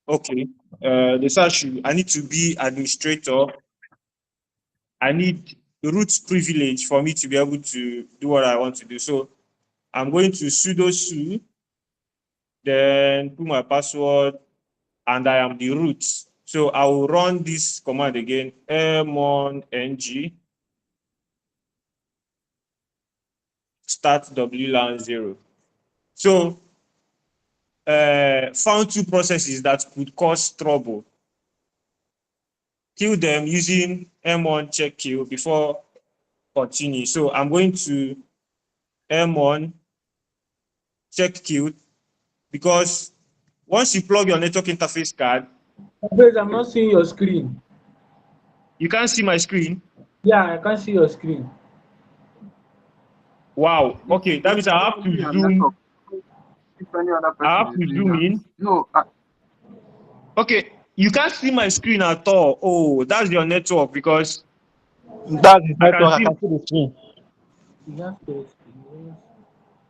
Okay. I need to be administrator. I need root privilege for me to be able to do what I want to do. So I'm going to sudo su, then put my password, and I am the root. So I will run this command again, m1ng start WLAN 0. So found two processes that could cause trouble. Kill them using M1 check kill before continue. So I'm going to M1 check kill because once you plug your network interface card, Wait, I'm not seeing your screen. you can't see my screen. Yeah, I can't see your screen. Wow. Okay, that means I have to zoom. If any other person I have to zoom in. No. Okay, you can't see my screen at all. Oh, that's your network because That's his network. I can see the screen. You have to explain.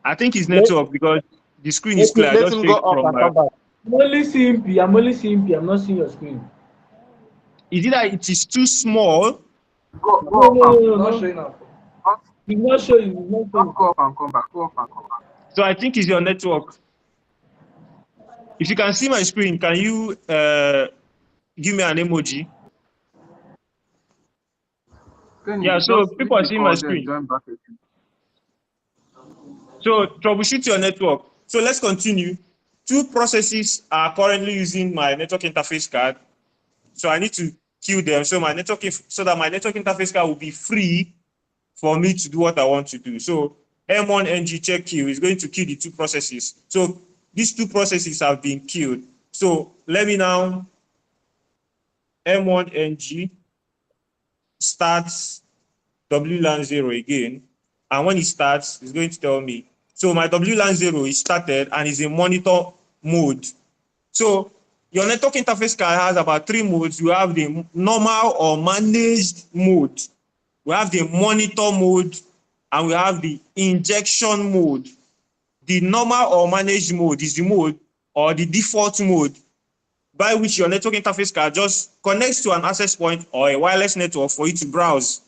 I think it's network because the screen is clear. I Let just him go take up from and come back. I'm only seeing P. I'm only seeing P. I'm not seeing your screen. Is it that it is too small? Go No. not showing up. He's not showing. He's not showing. Go up and come back. Go up and come back. So I think it's your network. If you can see my screen, can you give me an emoji? Yeah, so people are seeing my screen. So troubleshoot your network. So let's continue. Two processes are currently using my network interface card. So I need to kill them so that my network interface card will be free for me to do what I want to do. So M1ng check kill is going to kill the two processes. So these two processes have been killed. So let me now M1ng start WLAN 0 again. And when it starts, it's going to tell me. So my WLAN 0 is started and is in monitor mode. So your network interface card has about 3 modes. You have the normal or managed mode. We have the monitor mode and we have the injection mode. The normal or managed mode is the mode or the default mode by which your network interface card just connects to an access point or a wireless network for you to browse.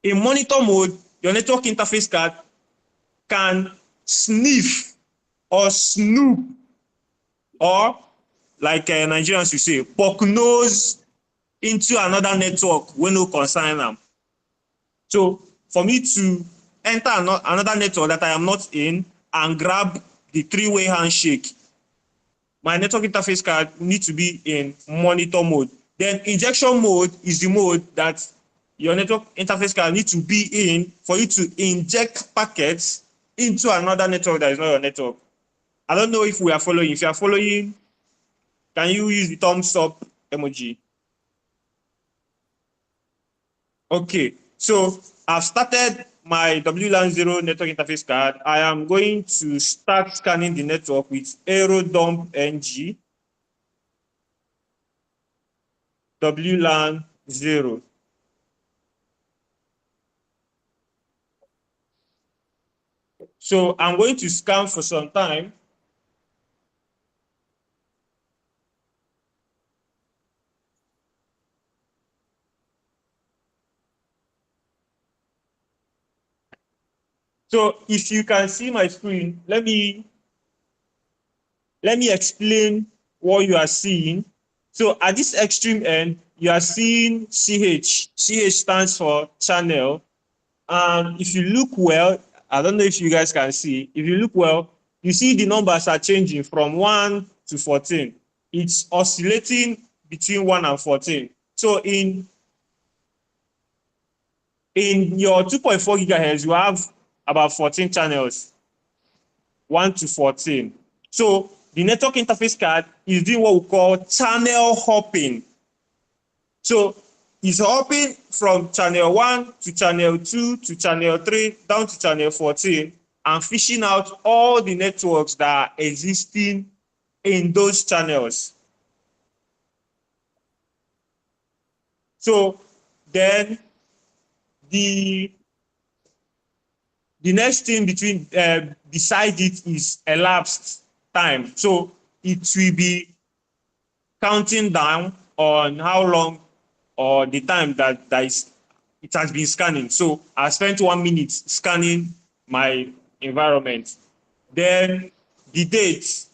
In monitor mode, your network interface card can sniff or snoop, or like Nigerians will say, poke nose into another network when no concern them. So for me to enter another network that I am not in and grab the three-way handshake, my network interface card needs to be in monitor mode. Then injection mode is the mode that your network interface card needs to be in for you to inject packets into another network that is not your network. I don't know if we are following. If you are following, can you use the thumbs up emoji? Okay, so I've started my WLAN 0 network interface card. I am going to start scanning the network with aerodump ng WLAN 0. So I'm going to scan for some time. So if you can see my screen, let me explain what you are seeing. So at this extreme end, you are seeing CH. CH stands for channel. And if you look well, I don't know if you guys can see, if you look well, you see the numbers are changing from 1 to 14. It's oscillating between 1 and 14. So in your 2.4 gigahertz, you have about 14 channels, 1 to 14. So the network interface card is doing what we call channel hopping. So it's hopping from channel 1 to channel 2 to channel 3 down to channel 14 and fishing out all the networks that are existing in those channels. So then the next thing beside it is elapsed time. So it will be counting down on how long or the time that it has been scanning. So I spent 1 minute scanning my environment. Then the date.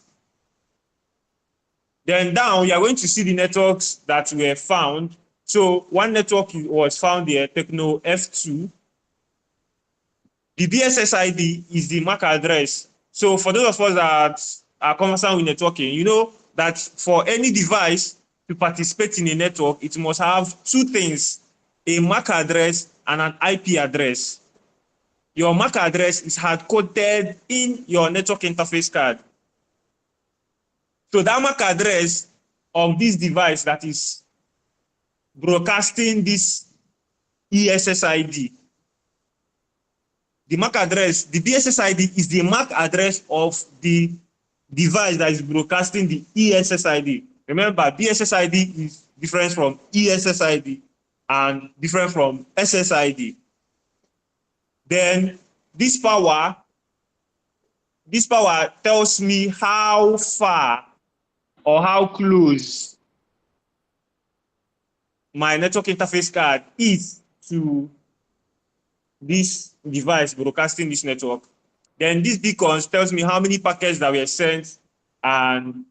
Then down, you are going to see the networks that were found. So one network was found here, Techno F2. The BSS ID is the MAC address. So for those of us that are conversant with networking, you know that for any device to participate in a network, it must have two things, a MAC address and an IP address. Your MAC address is hard-coded in your network interface card. So that MAC address of this device that is broadcasting this ESSID, the MAC address, the BSSID is the MAC address of the device that is broadcasting the ESSID. Remember, BSSID is different from ESSID and different from SSID. Then this power tells me how far or how close my network interface card is to this device broadcasting this network. Then this beacons tells me how many packets that were sent, and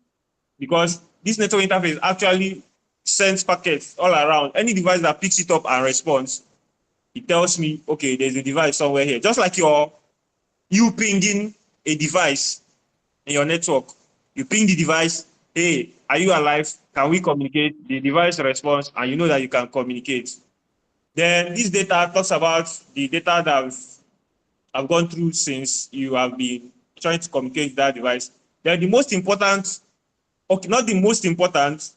because this network interface actually sends packets all around, any device that picks it up and responds, it tells me, okay, there's a device somewhere here. Just like you pinging a device in your network. You ping the device, hey, are you alive? Can we communicate? The device responds, and you know that you can communicate. Then this data talks about the data that I've gone through since you have been trying to communicate with that device. Then the most important, okay, not the most important,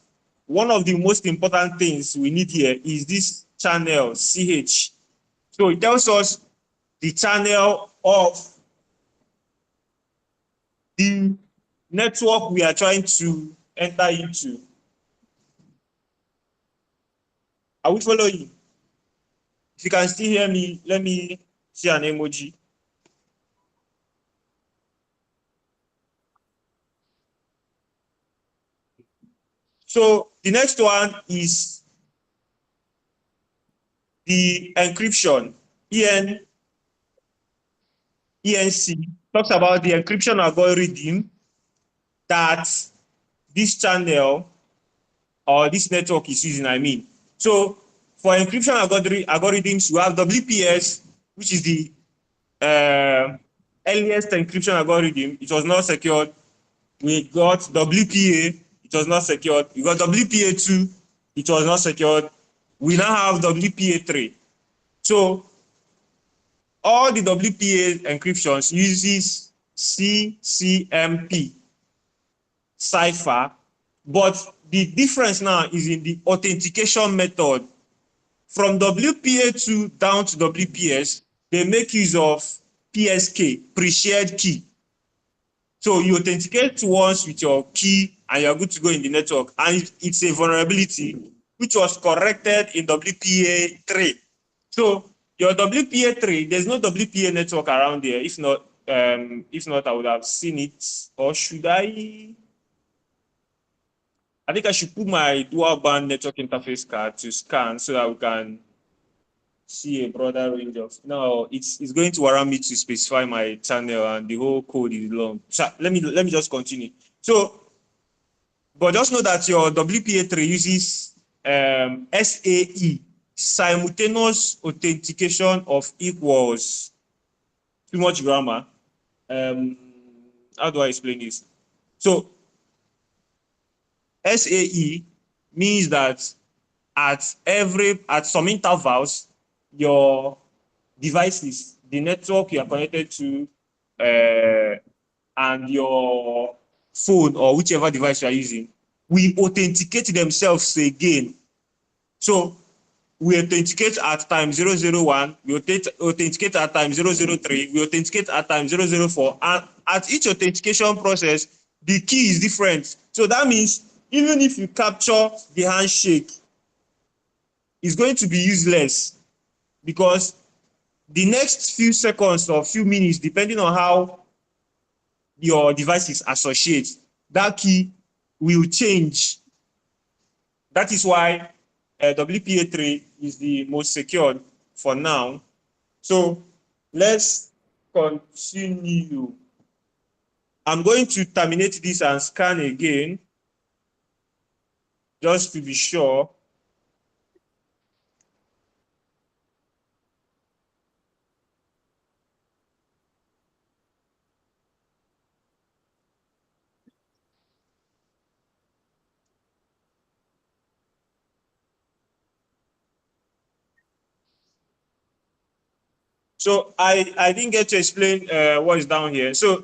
one of the most important things we need here is this channel, CH. So it tells us the channel of the network we are trying to enter into. Are we following? If you can still hear me, let me see an emoji. So the next one is the encryption. ENC talks about the encryption algorithm that this channel or this network is using, I mean. So for encryption algorithms, you have WPS, which is the earliest encryption algorithm. It was not secured. We got WPA, it was not secured. We got WPA2, it was not secured. We now have WPA3. So all the WPA encryptions uses CCMP cipher, but the difference now is in the authentication method. From WPA2 down to WPS, they make use of PSK, pre-shared key. So you authenticate once with your key and you're good to go in the network. And it's a vulnerability which was corrected in WPA3. So your WPA3, there's no WPA network around there. If not, I would have seen it. Or should I? I think I should put my dual band network interface card to scan so that we can see a broader range of. No, it's going to allow me to specify my channel, and the whole code is long. So let me just continue. So, but just know that your WPA3 uses SAE, simultaneous authentication of equals. Too much grammar. How do I explain this? So SAE means that at some intervals, your devices, the network you are connected to, and your phone or whichever device you are using, we authenticate themselves again. So we authenticate at time 001, we authenticate at time 003, we authenticate at time 004, and at each authentication process, the key is different. So that means even if you capture the handshake, it's going to be useless because the next few seconds or few minutes, depending on how your device is associated, that key will change. That is why WPA3 is the most secured for now. So let's continue. I'm going to terminate this and scan again, just to be sure. So I didn't get to explain what is down here. So,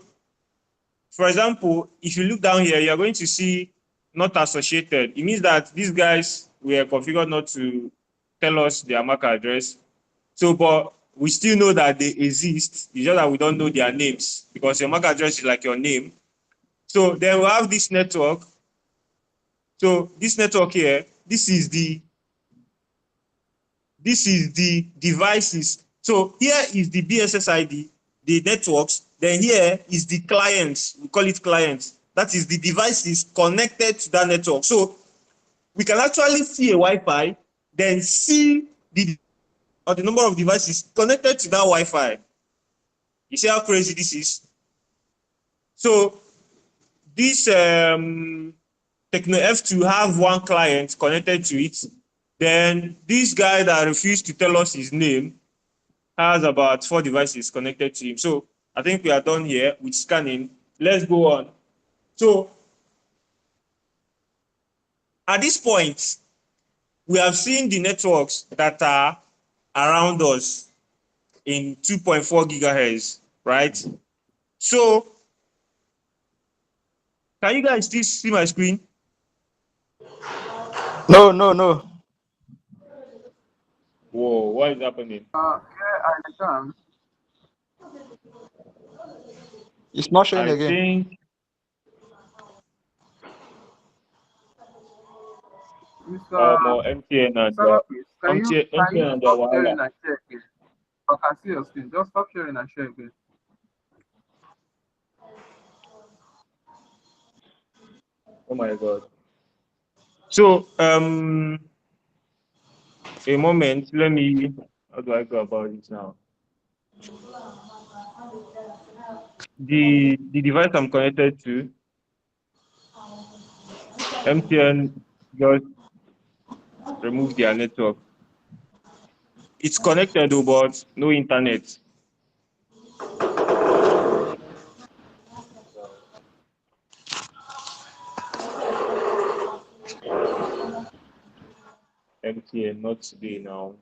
for example, if you look down here, you're going to see not associated. It means that these guys were configured not to tell us their MAC address. So, but we still know that they exist. It's just that we don't know their names, because your MAC address is like your name. So then we have this network. So this network here, this is the devices. So here is the BSS ID, the networks. Then here is the clients. We call it clients. That is the devices connected to that network. So we can actually see a Wi-Fi, then see the number of devices connected to that Wi-Fi. You see how crazy this is? So this Techno F2 have one client connected to it. Then this guy that refused to tell us his name has about 4 devices connected to him. So I think we are done here with scanning. Let's go on. So at this point, we have seen the networks that are around us in 2.4 gigahertz, right? So can you guys still see my screen? No, no, no. Whoa, what is happening? Yeah, I can. It's not showing I again. think more MTN and Cybercriminals, can you MTN and stop sharing Wahala. and share again? I can see your screen. Just stop sharing and share again. Oh my God. So a moment, let me, how do I go about it now? The device I'm connected to, MTN just removed their network. It's connected, but no internet. MTN, not today now.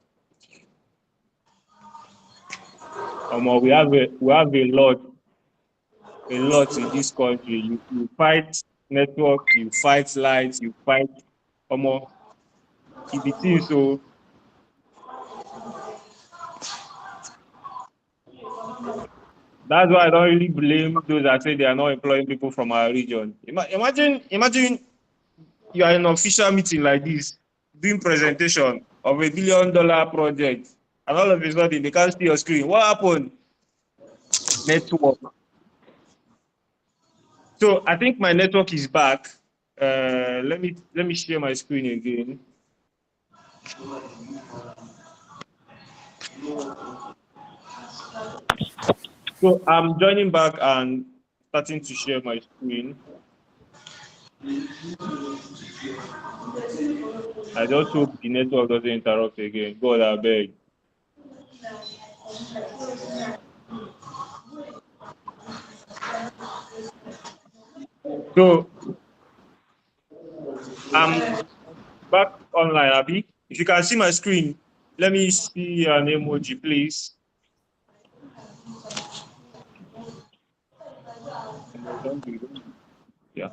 We have a lot in this country. You fight network, you fight lights, you fight EBT. So that's why I don't really blame those that say they are not employing people from our region. Imagine you are in an official meeting like this, doing presentation of $1 billion project, and all of a sudden they can't see your screen. What happened? Network. So I think my network is back. Let me share my screen again. So I'm joining back and starting to share my screen. I just hope the network doesn't interrupt again. God, I beg. So I'm back online, Abby. If you can see my screen, let me see an emoji, please. Yeah.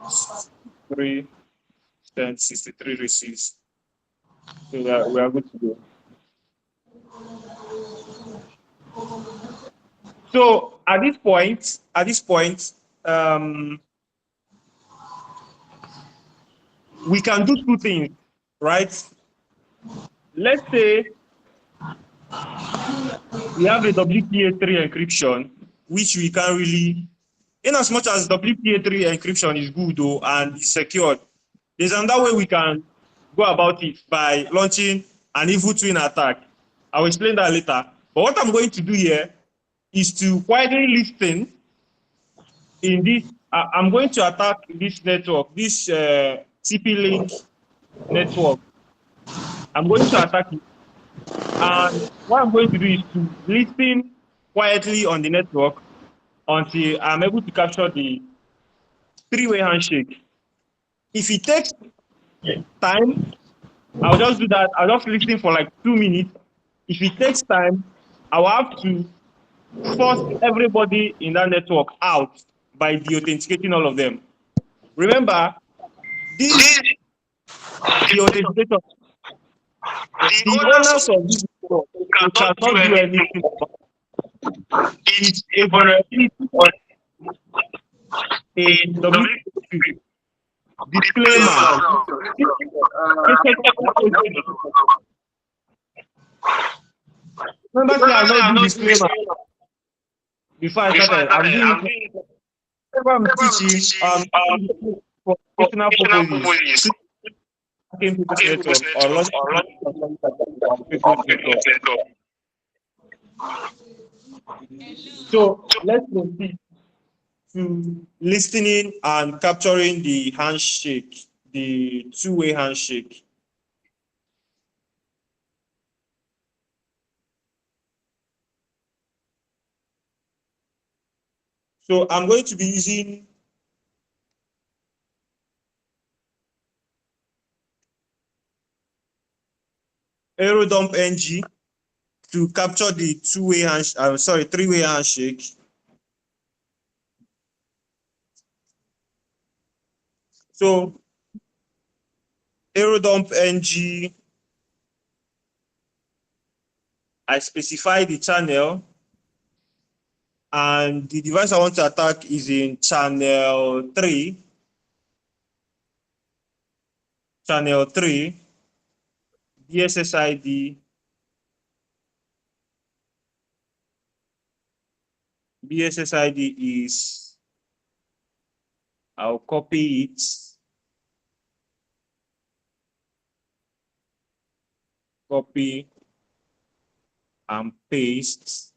63 receipts. So we are good to go. So at this point, we can do 2 things, right? Let's say we have a WPA3 encryption, which we can't really, in as much as WPA3 encryption is good though and is secured, There's another way we can go about it by launching an evil twin attack. I'll explain that later. But what I'm going to do here is to quietly listen in this. I'm going to attack this network, this TP-Link network. I'm going to attack it. And what I'm going to do is to listen quietly on the network until I'm able to capture the three-way handshake. If it takes time, I'll just do that. I'll just listen for like 2 minutes. If it takes time, I'll have to force everybody in that network out by deauthenticating all of them. Remember, this deauthentication, the owners of this network cannot do anything about it. It's a vulnerability in WP. Disclaimer. Remember, say I not do disclaimer before I started. I'm doing it. Whenever I'm teaching, for personal purposes. Network or network. So let's proceed to listening and capturing the handshake, the two-way handshake. So I'm going to be using Aerodump NG to capture the three-way handshake. So Aerodump NG, I specify the channel, and the device I want to attack is in channel 3. Channel 3, BSSID, BSSID is, I'll copy it. Copy and paste.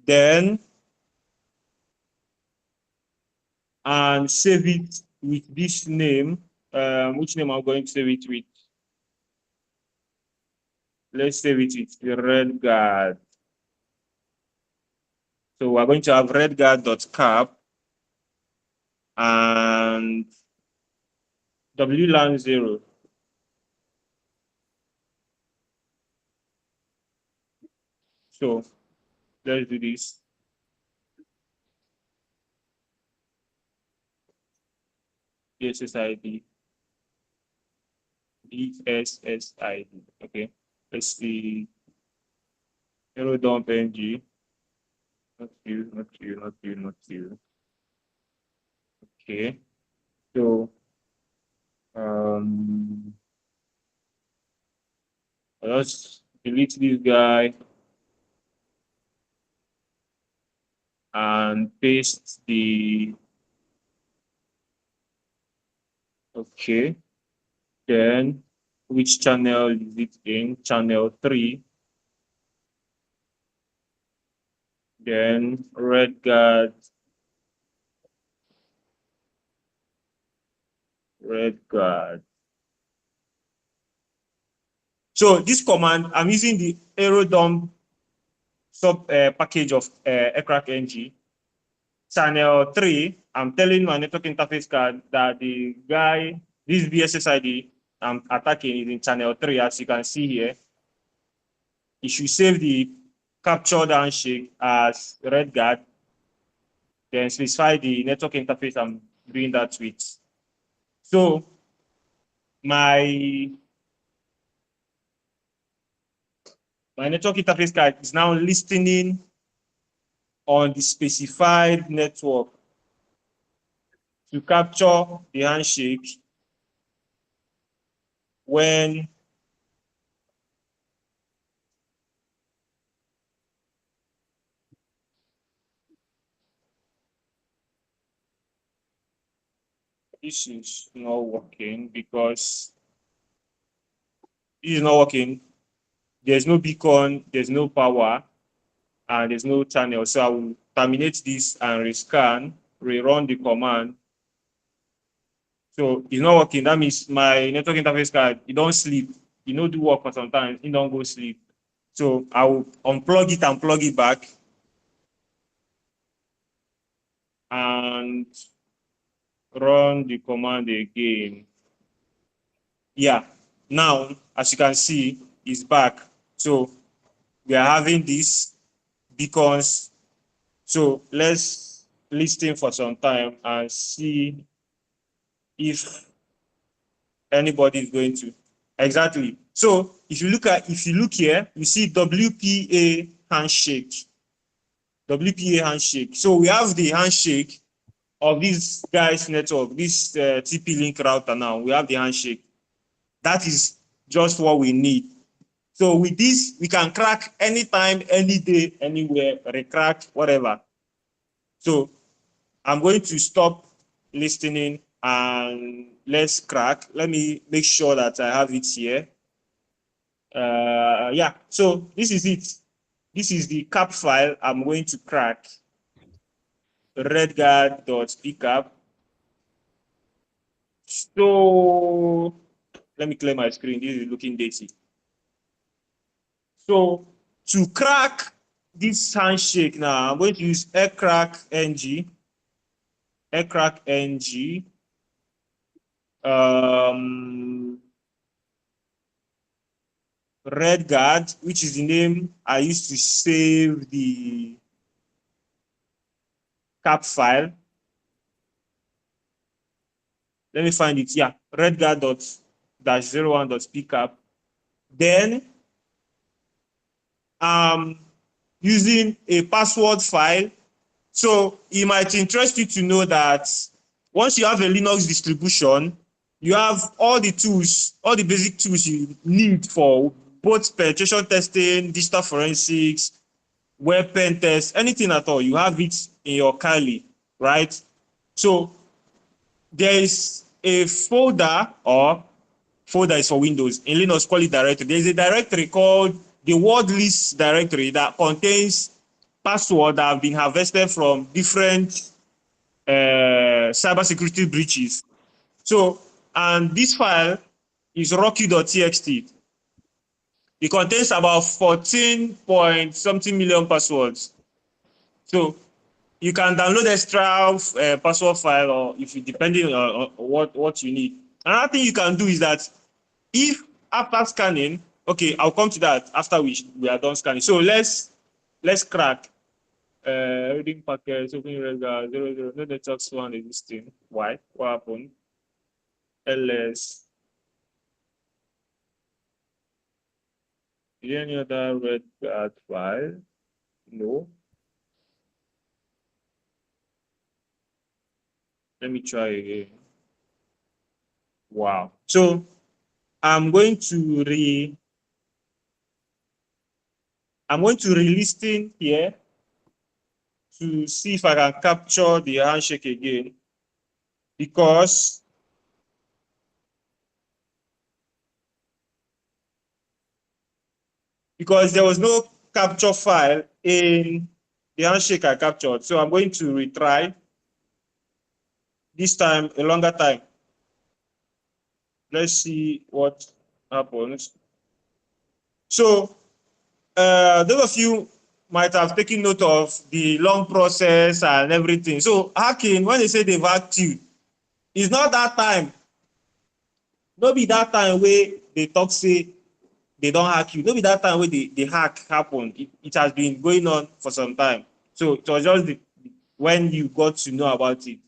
Then, and save it with this name. Which name I'm going to save it with? Let's save it with the redguard. So we're going to have redguard.cap and WLAN 0. So let's do this. BSSID. BSSID. Okay. Let's see. Aerodump NG. Not you, not you, not you, not you. Okay. So let's delete this guy and paste the, okay. Then which channel is it in? Channel 3. Then redguard. So this command, I'm using the Aerodump sub package of aircraft NG. Channel 3, I'm telling my network interface card that the guy, this BSSID I'm attacking is in channel 3, as you can see here. You should save the captured handshake as redguard, then specify the network interface I'm doing that with. So my network interface card is now listening on the specified network to capture the handshake when this is not working because this is not working. There's no beacon, there's no power, and there's no channel. So I will terminate this and rescan, rerun the command. So it's not working. That means my network interface card, it don't sleep. You know, do work for some time, it don't go sleep. So I will unplug it and plug it back. And run the command again. Yeah, now, as you can see, it's back. So we are having these beacons. So let's listen for some time and see if anybody is going to. Exactly. So if you look here, you see WPA handshake. WPA handshake. So we have the handshake of this guy's network, this TP-Link router now. We have the handshake. That is just what we need. So with this, we can crack anytime, any day, anywhere, recrack, whatever. So I'm going to stop listening and let's crack. Let me make sure that I have it here. Yeah, so this is it. This is the cap file I'm going to crack. Redguard.pcap. So let me clear my screen. This is looking dirty. So to crack this handshake now, I'm going to use aircrack-ng, aircrack-ng, Redguard, which is the name I used to save the cap file. Let me find it. Yeah, redguard.-01.pcap. Then using a password file. So it might interest you to know that once you have a Linux distribution, you have all the tools, all the basic tools you need for both penetration testing, digital forensics, web pen test, anything at all. You have it in your Kali, right? So there is a folder, or folder is for Windows. In Linux, call it directory. There is a directory called the word list directory that contains passwords that have been harvested from different cybersecurity breaches. So, and this file is rocky.txt. It contains about 14 point something million passwords. So you can download extra password file, or if you depending on what you need. Another thing you can do is that if after scanning, okay, I'll come to that after we are done scanning. So let's crack reading packets, opening regular 00, no network one existing. Why? What happened? LS. Is there any other red file? No. Let me try again. Wow. So I'm going to re-listen here to see if I can capture the handshake again, because there was no capture file in the handshake I captured. So I'm going to retry, this time a longer time. Let's see what happens. So those of you might have taken note of the long process and everything. So hacking, when they say they've hacked you, it's not that time. No be that time where they talk say they don't hack you. No be that time where the hack happened. It has been going on for some time. So it was just when you got to know about it.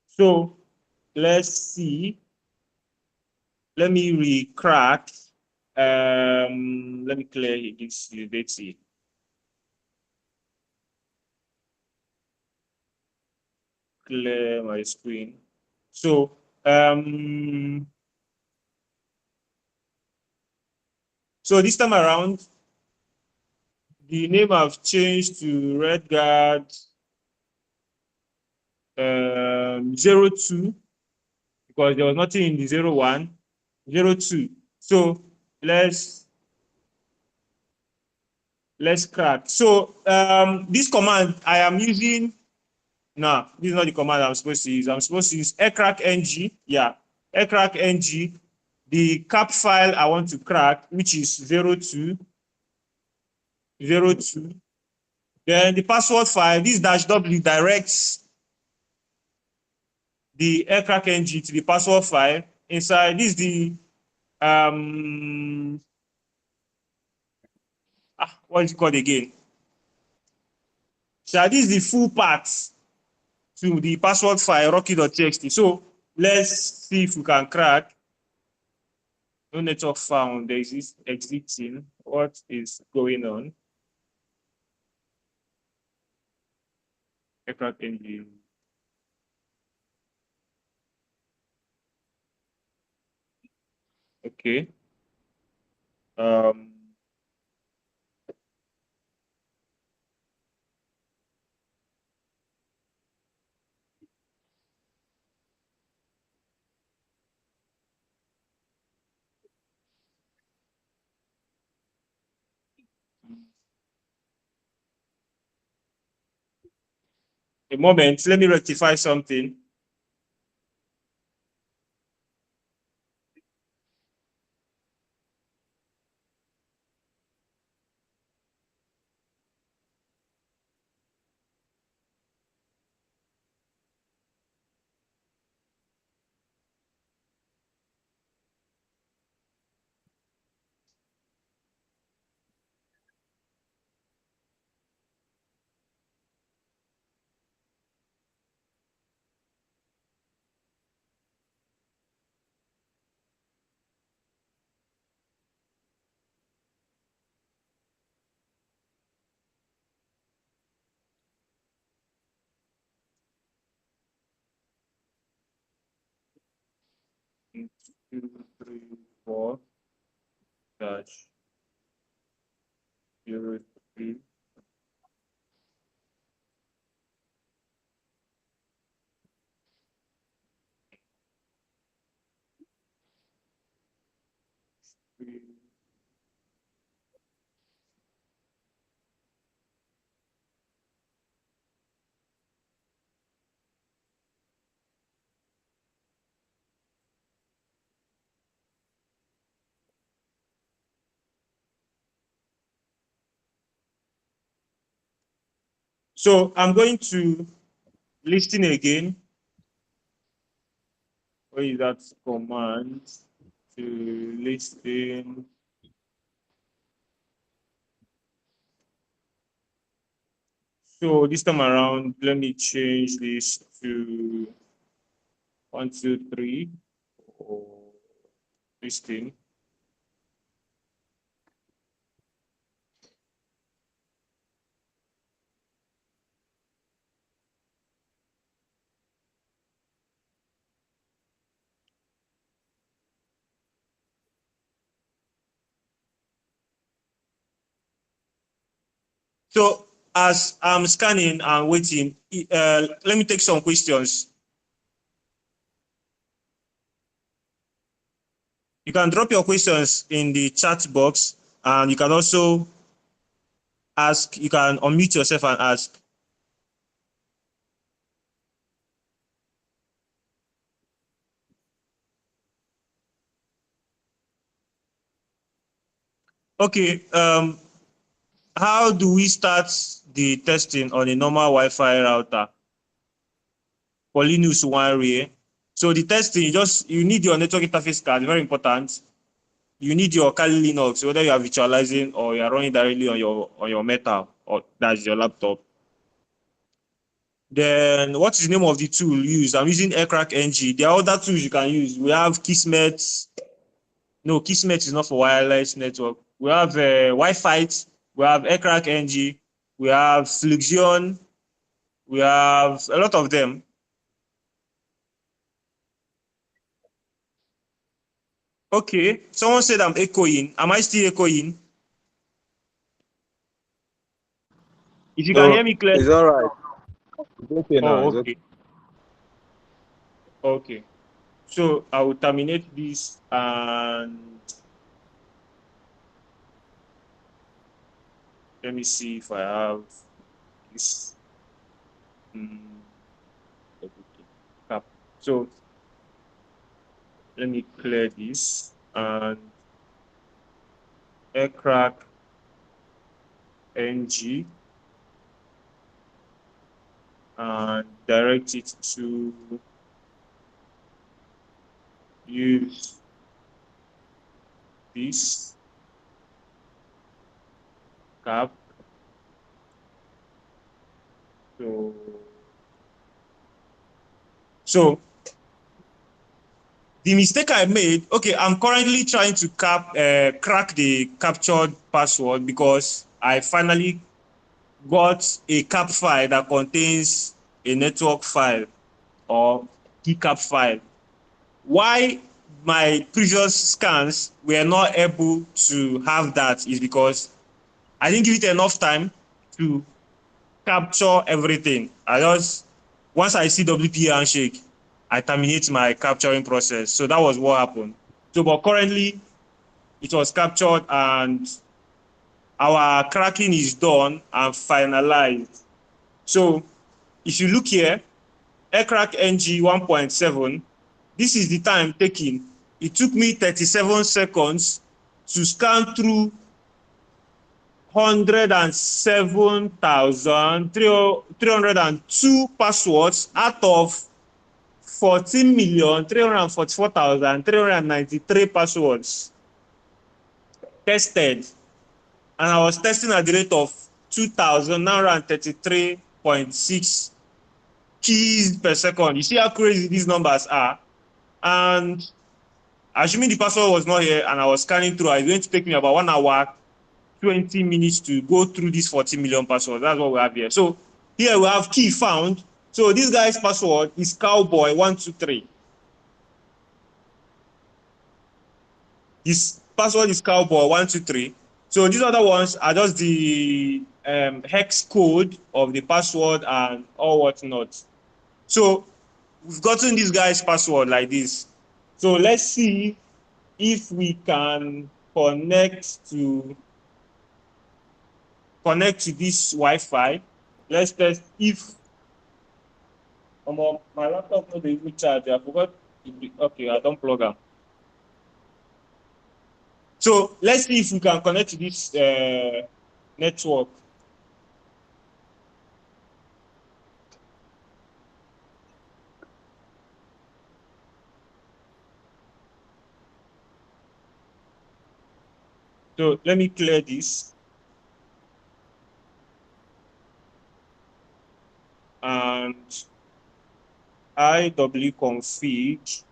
So let's see. Let me re-crack. Let me clear this. Let's see. Clear my screen. So so this time around, the name I've changed to Redguard 02 because there was nothing in the 01, 02. So let's crack. So this command I am using. No, this is not the command I'm supposed to use. I'm supposed to use aircrack ng. Yeah, aircrack ng. The cap file I want to crack, which is 02, 02. Then the password file, this -w directs the aircrack ng to the password file. Inside this is the what is it called again? So this is the full path to the password file rocky.txt. So let's see if we can crack. No network found. There is exiting. What is going on? Aircraft engine. Okay. A moment. Let me rectify something. Two, three, four, dash 03. So I'm going to listen again. Where is that command to listen? So this time around, let me change this to 1, 2, 3. Or listen. So as I'm scanning and waiting, let me take some questions. You can drop your questions in the chat box, and you can also ask. You can unmute yourself and ask. Okay. How do we start the testing on a normal Wi-Fi router for Linux 1 array? So the testing, you need your network interface card, very important. You need your Kali Linux, whether you are virtualizing or you are running directly on your Metal, or that's your laptop. Then what is the name of the tool used? I'm using aircrack ng. There are other tools you can use. We have Kismet. No, Kismet is not for wireless network. We have Wi-Fi. We have aircrack ng. We have Fluxion. We have a lot of them. Okay, someone said I'm echoing. Am I still echoing? If you can hear me clearly. It's all right. It's okay now. Oh, It's okay. okay. Okay. So I will terminate this and let me see if I have this. Cap. So let me clear this and aircraft ng and direct it to use this cap. So the mistake I made, okay, I'm currently trying to crack the captured password because I finally got a cap file that contains a network file or keycap file. Why my previous scans were not able to have that is because I didn't give it enough time to capture everything. Once I see WPA handshake, I terminate my capturing process. So that was what happened. So, but currently it was captured and our cracking is done and finalized. So if you look here, aircraft NG 1.7, this is the time taken. It took me 37 seconds to scan through 107,302 passwords out of 14,344,393 passwords tested. And I was testing at the rate of 2,933.6 keys per second. You see how crazy these numbers are? And assuming the password was not here and I was scanning through, it's going to take me about 1 hour, 20 minutes to go through these 40 million passwords. That's what we have here. So here we have key found. So this guy's password is cowboy123. His password is cowboy123. So these other ones are just the hex code of the password and all whatnot. So we've gotten this guy's password like this. So let's see if we can connect to this Wi-Fi. Let's test if my laptop no dey even charge. I forgot. Okay, I don't plug am. So let's see if we can connect to this network. So let me clear this. And iw-config.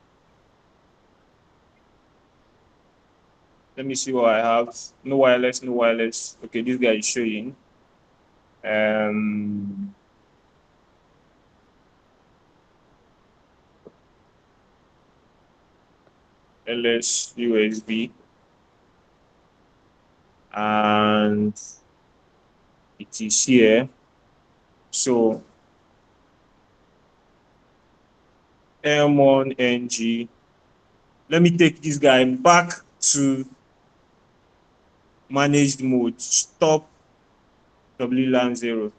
Let me see what I have. No wireless, no wireless. Okay, this guy is showing. LS USB. And it is here. So M1NG. Let me take this guy back to managed mode. Stop WLAN 0.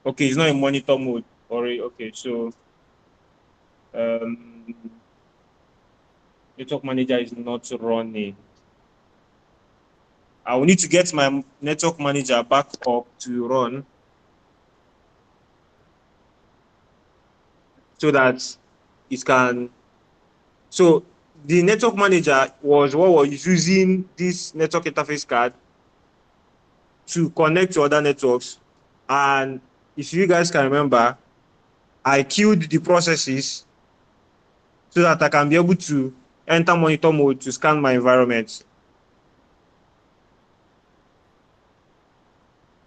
Okay, it's not in monitor mode already. Okay, so network manager is not running. I will need to get my network manager back up to run so that it can. So the network manager was what was using this network interface card to connect to other networks. And if you guys can remember, I queued the processes so that I can be able to enter monitor mode to scan my environment.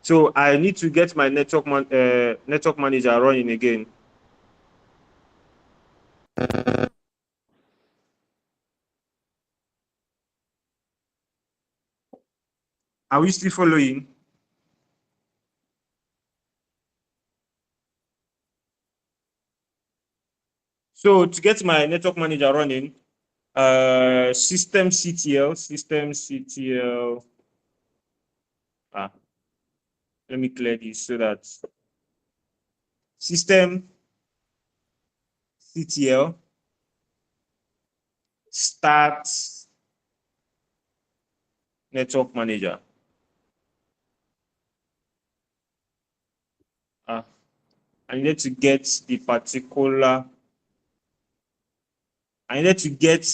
So I need to get my network manager running again. Are we still following? So to get my network manager running, system CTL. Let me clear this so that system CTL start network manager. I needed to get the particular. I needed to get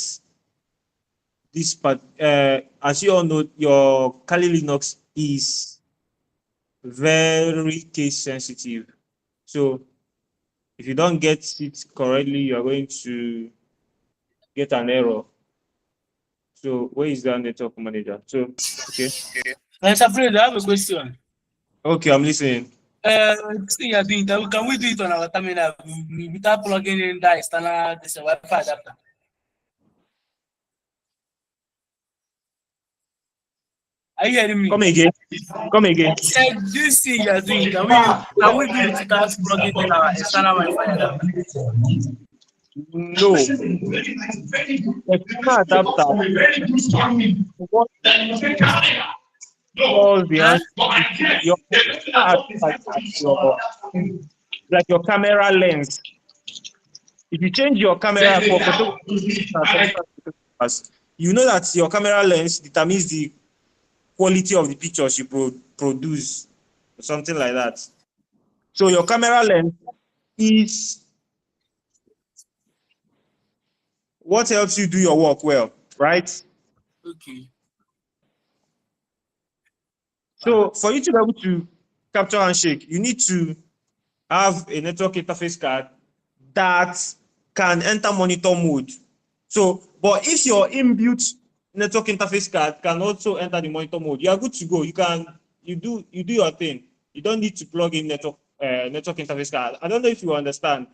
this part. As you all know, your Kali Linux is very case sensitive. So if you don't get it correctly, you are going to get an error. So where is the network manager? So okay. Mr. Fred, I have a question. Okay, I'm listening. See, you're doing that. Can we do it on our terminal without plugging in the external this Wi-Fi adapter? Are you hearing me? Come again. Come again. I said this thing you're doing, can we do it without plugging in our external Wi-Fi adapter? No. External adapter. What was the Huh? answer? Your external adapter is like your camera lens. If you change your camera for photographers, you know that your camera lens determines the quality of the pictures you produce, or something like that. So your camera lens is what helps you do your work well, right? Okay. So for you to be able to capture handshake, you need to have a network interface card that can enter monitor mode. So, but if your inbuilt network interface card can also enter the monitor mode, you are good to go. You do your thing. You don't need to plug in network interface card. I don't know if you understand.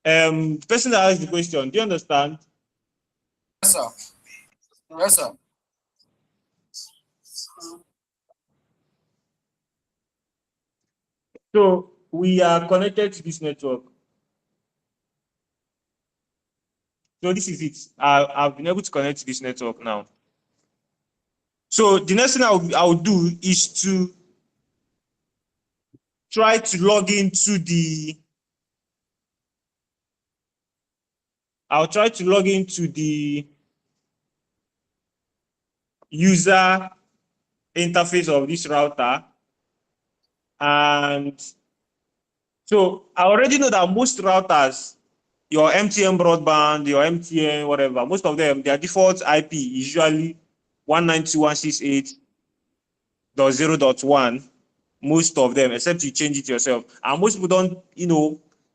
The person that asked the question, do you understand? Yes, sir. Yes, sir. So we are connected to this network. So this is it. I've been able to connect to this network now. So the next thing I'll do is to try to log into I'll try to log into the user interface of this router. And so I already know that most routers, your MTN broadband, your MTN, whatever, most of them, their default IP is usually 192.168.0.1. Most of them, except you change it yourself. And most people don't,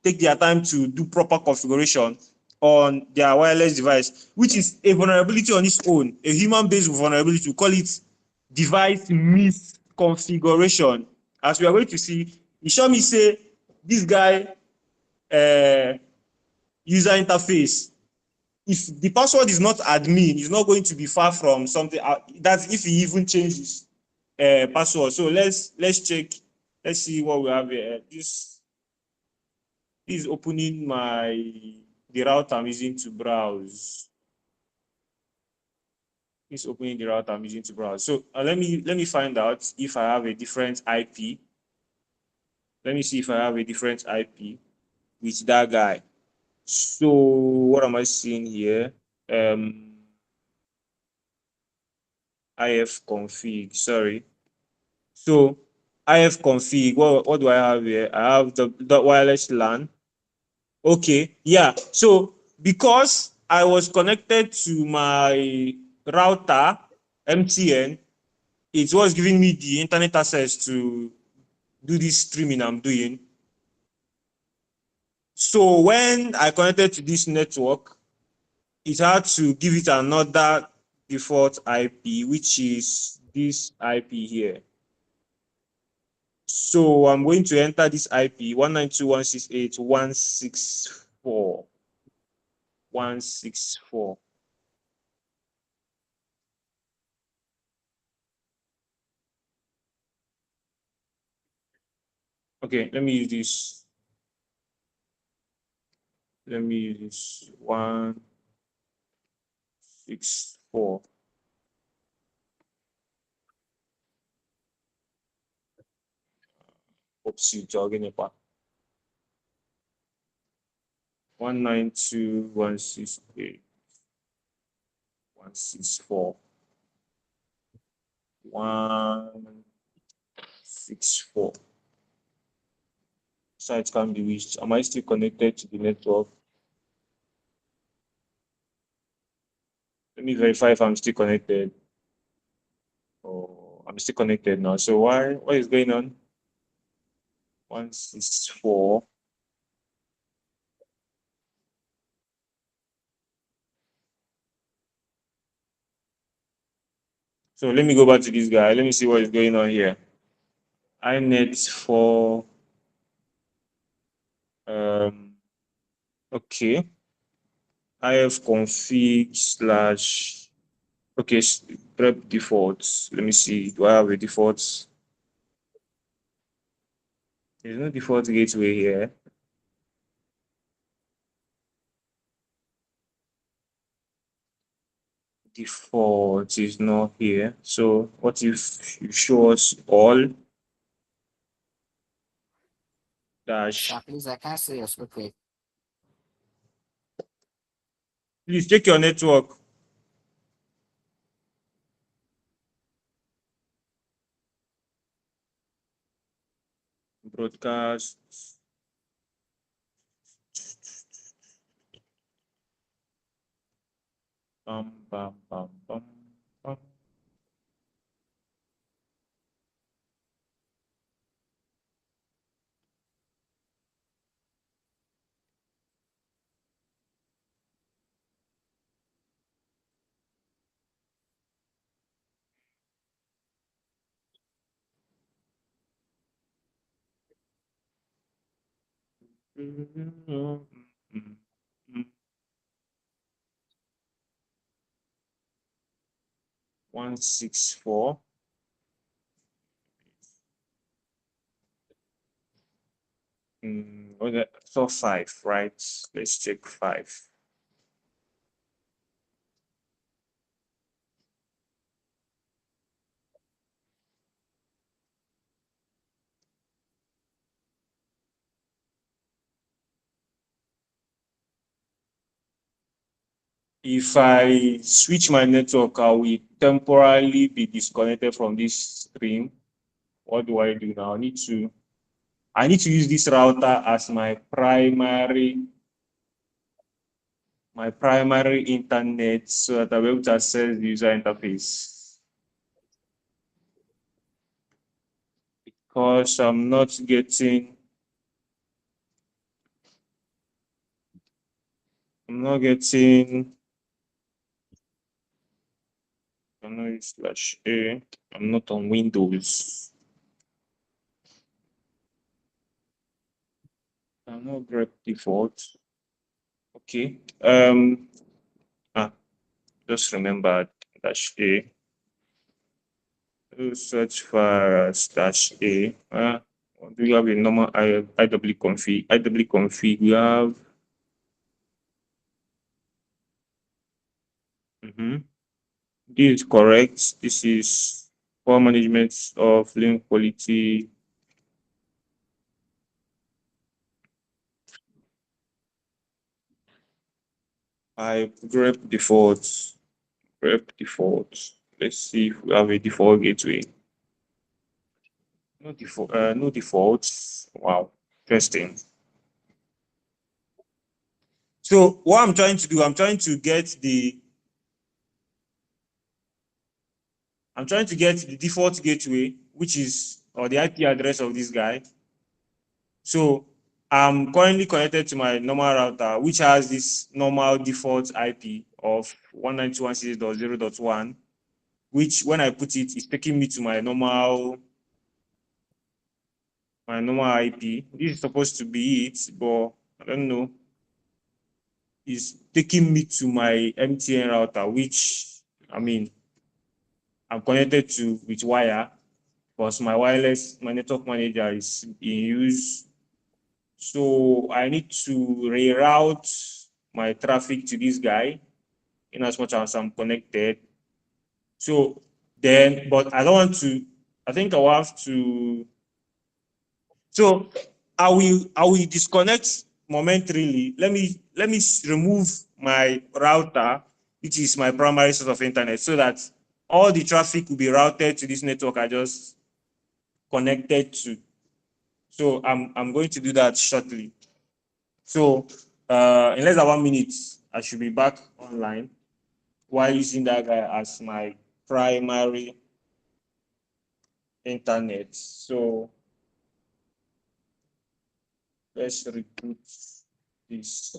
take their time to do proper configuration on their wireless device, which is a vulnerability on its own, a human-based vulnerability. We call it device misconfiguration. As we are going to see, it show me say this guy user interface. If the password is not admin, it's not going to be far from something. That's if he even changes password. So let's check. Let's see what we have here. This is opening the router I'm using to browse. It's opening the router I'm using to browse. So let me find out if I have a different IP. Let me see if I have a different IP with that guy. So what am I seeing here? IF config. Sorry. So IF config. What do I have here? I have the wireless LAN. Okay, yeah. So because I was connected to my router, MTN, it was giving me the internet access to do this streaming I'm doing. So when I connected to this network, it had to give it another default IP, which is this IP here. So I'm going to enter this IP 192.168.164. Okay, let me use this. Let me use this 164. Oopsie, jogging it back. 192.168. 164. 164. Site can be reached. Am I still connected to the network? Let me verify if I'm still connected. Oh, I'm still connected now. So what is going on? 164. So let me go back to this guy. Let me see what is going on here. iNet for okay. ifconfig slash okay prep defaults. Let me see. Do I have a default? There's no default gateway here. Default is not here. So what if you show us all dash? Please, I can't see us. Okay. Please check your network. Broadcast. Bam, bam, bam, bam, bam. Mm. 164. Okay, so 5, right? Let's check 5. If I switch my network, I will temporarily be disconnected from this stream. What do I do now? I need to use this router as my primary internet so that I'll be able to access the user interface. Because I'm not getting I'm not /A. I'm not on Windows. I'm not grep default. Okay. Just remember -A. Search for /A. Do you have a normal IW config? IW config, we have. This is correct. This is poor management of link quality. Grep default. Let's see if we have a default gateway. No default. No defaults. Wow, interesting. So what I'm trying to do, I'm trying to get the default gateway, which is or the IP address of this guy. So I'm currently connected to my normal router, which has this normal default IP of 192.168.0.1, which when I put it, is taking me to my normal IP. This is supposed to be it, but I don't know. It's taking me to my MTN router, which I mean, I'm connected to with wire, because my network manager is in use. So I need to reroute my traffic to this guy in as much as I'm connected. So then, but I don't want to, I think I will have to, so I will disconnect momentarily. Let me remove my router, which is my primary source of internet, so that all the traffic will be routed to this network I just connected to. So I'm going to do that shortly. So in less than 1 minute, I should be back online while using that guy as my primary internet. So let's reboot this.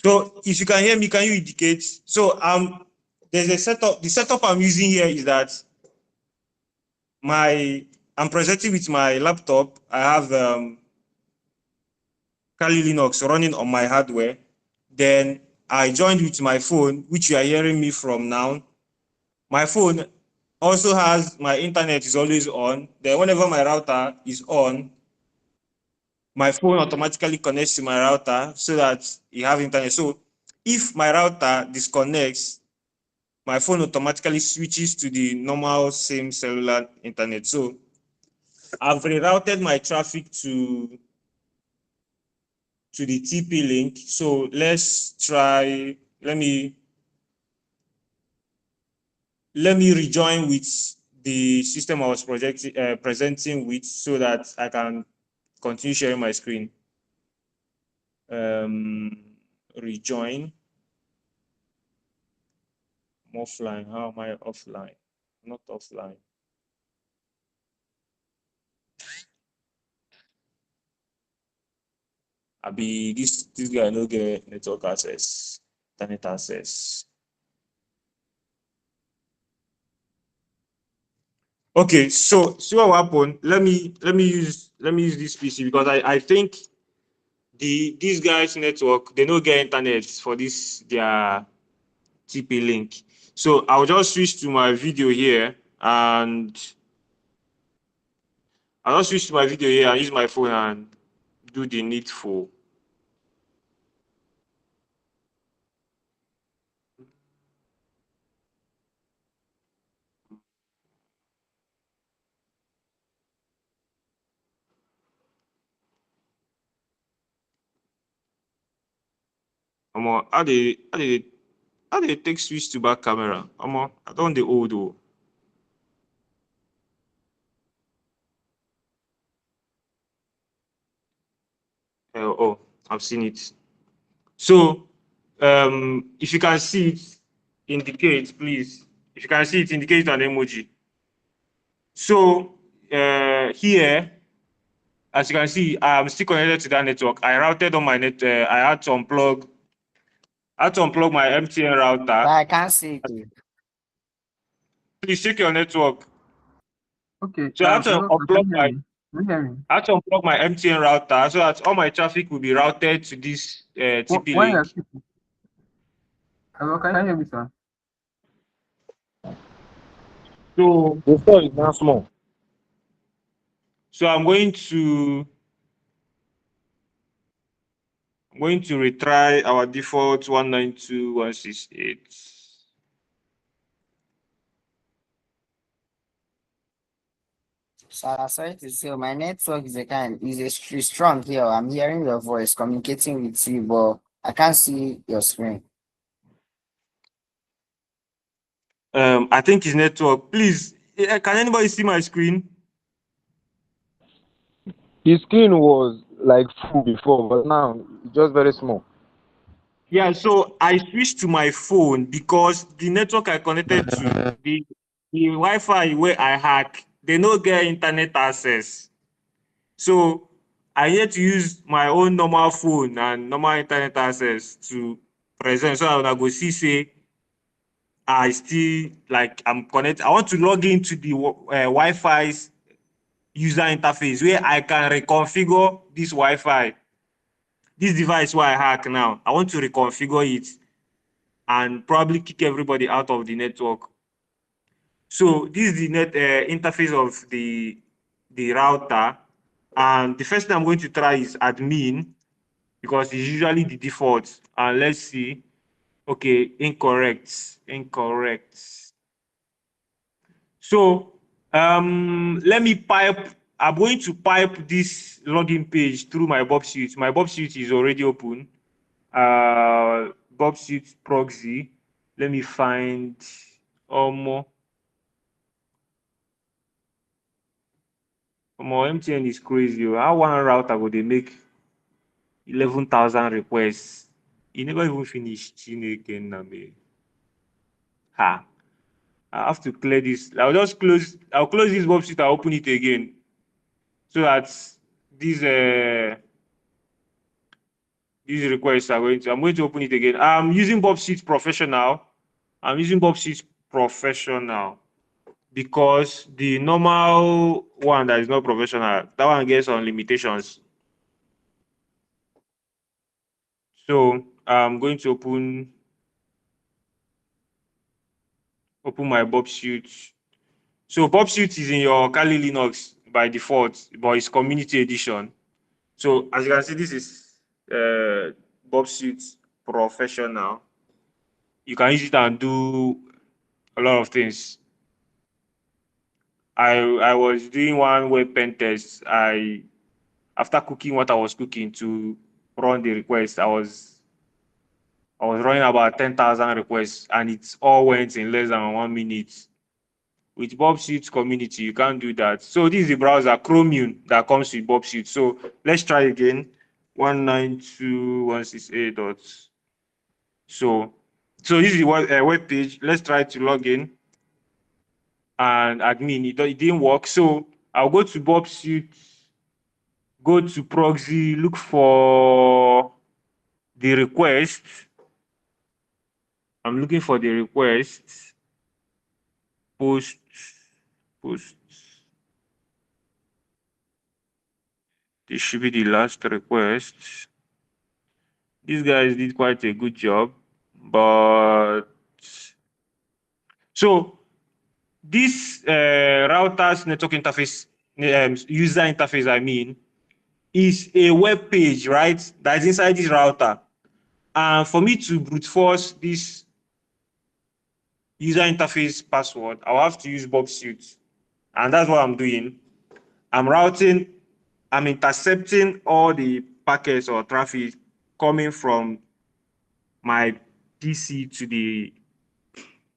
So if you can hear me, can you indicate? So there's a setup. The setup I'm using here is that I'm presenting with my laptop. I have Kali Linux running on my hardware. Then I joined with my phone, which you are hearing me from now. My phone also has my internet is always on. Then whenever my router is on, my phone automatically connects to my router so that you have internet. So if my router disconnects, my phone automatically switches to the normal same cellular internet. So I've rerouted my traffic to the TP link. So let's try, let me rejoin with the system I was presenting with so that I can continue sharing my screen. Rejoin. I'm offline. How am I offline? Not offline. This guy no get network access, internet access. Okay, so see what will happen. Let me use this PC because I think these guys network they don't get internet for this their TP link. So I'll just switch to my video here and I'll just switch to my video here and use my phone and do the needful. How they take switch to back camera? I don't the old though. Oh, I've seen it. So, if you can see it, indicate, please. If you can see it, indicate an emoji. So, here, as you can see, I'm still connected to that network. I routed on my net. I had to unplug my MTN router. But I can't see it. Please check your network. Okay. So I have to Hello, sir, can unplug you hear my me? Can you hear me? I have to unplug my MTN router so that all my traffic will be routed to this TP Why are link. speaking? Hello, can you hear me, sir? So the store is now small. So I'm going to retry our default 192.168. Sorry to say, my network is strong here. I'm hearing your voice, communicating with you, but I can't see your screen. I think it's network. Please, can anybody see my screen? His screen was like full before, but now it's just very small. Yeah, so I switched to my phone because the network I connected to, the Wi-Fi where I hack, they don't get internet access. So I need to use my own normal phone and normal internet access to present. So I go see say I still like I'm connected. I want to log into the Wi-Fi's user interface where I can reconfigure this Wi-Fi. This device where I hack now, I want to reconfigure it and probably kick everybody out of the network. So this is the net interface of the router. And the first thing I'm going to try is admin because it's usually the default. And let's see. Okay, incorrect. Incorrect. So let me pipe. I'm going to pipe this login page through my Bob suite. My Bob suite is already open. Bob suite proxy. Let me find Omo. MTN is crazy. How one router go they make 11,000 requests? You never even finish Chineke na me. Ha. I have to clear this. I'll close this Bob suite. I'll open it again. So that these requests are I'm going to open it again. I'm using Bob Sheets Professional. I'm using Bob Sheets Professional because the normal one that is not professional, that one gets on limitations. So I'm going to open my Bob Sheets. So Bob Sheets is in your Kali Linux by default, but it's community edition. So as you can see, this is Bob Sheets Professional. You can use it and do a lot of things. I was doing one web pen test. After cooking what I was cooking to run the request, I was running about 10,000 requests, and it all went in less than 1 minute. With Bob Sheets Community, you can't do that. So this is the browser Chromium that comes with Bob Sheets. So let's try again. 192.168 dots. So this is the web page. Let's try to log in and admin. It didn't work. So I'll go to Bob Sheets, go to proxy, look for the request. I'm looking for the request. Post. This should be the last request. These guys did quite a good job, but so this router's network interface, user interface, I mean, is a web page, right? That's inside this router. And for me to brute force this user interface password, I'll have to use Bob Suite. And that's what I'm doing. I'm intercepting all the packets or traffic coming from my PC to the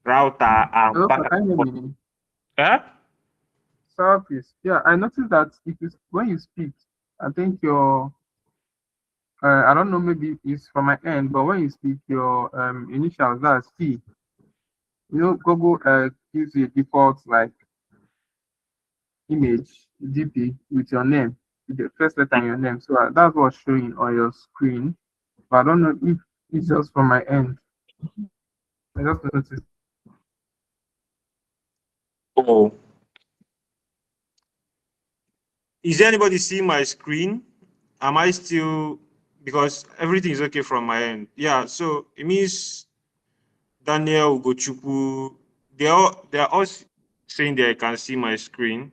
router and Hello, back sir, can and you forth. hear me? Eh? Sir, please. Yeah, I noticed that when you speak, I think your I don't know, maybe it's from my end, but when you speak, your initials, that's C. You know, Google gives you a default like image DP with your name, with the first letter in your name. So that's what's showing on your screen. But I don't know if it's just from my end. I just noticed. Oh, is there anybody seeing my screen? Am I still, because everything is okay from my end? Yeah, so it means Daniel Ugochukwu, they're all saying they can see my screen.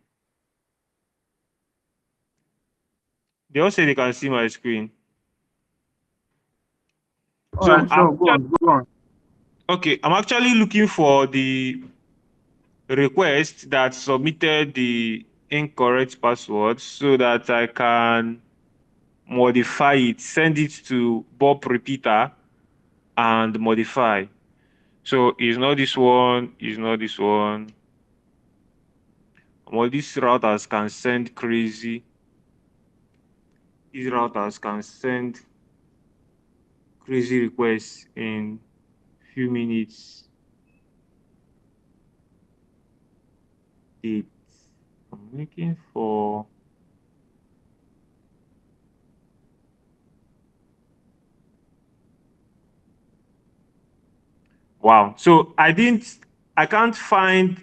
They all say they can see my screen. All So right, sure. Go on. Go on. okay, I'm actually looking for the request that submitted the incorrect password so that I can modify it, send it to Bob Repeater and modify. So it's not this one, it's not this one. Well, these routers can send crazy. These routers can send crazy requests in few minutes. It. I'm looking for. Wow. So I didn't. I can't find.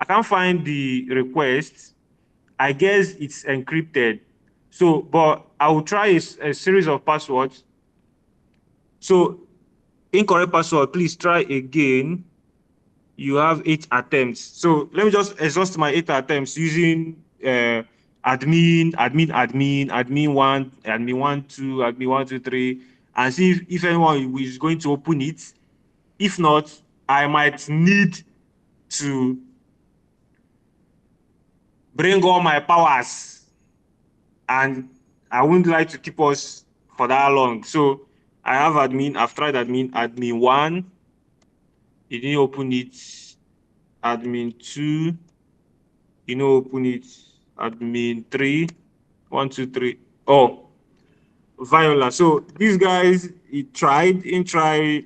I can't find the request. I guess it's encrypted. So, but I will try a series of passwords. So, incorrect password. Please try again. You have 8 attempts. So let me just exhaust my 8 attempts using admin 1, admin 1, 2, admin 1, 2, 3, and see if anyone is going to open it. If not, I might need to bring all my powers, and I wouldn't like to keep us for that long. So I have admin, I've tried admin 1, it didn't open it, admin 2, open it, admin 3, 1, 2, 3. Oh, Viola. So these guys, he try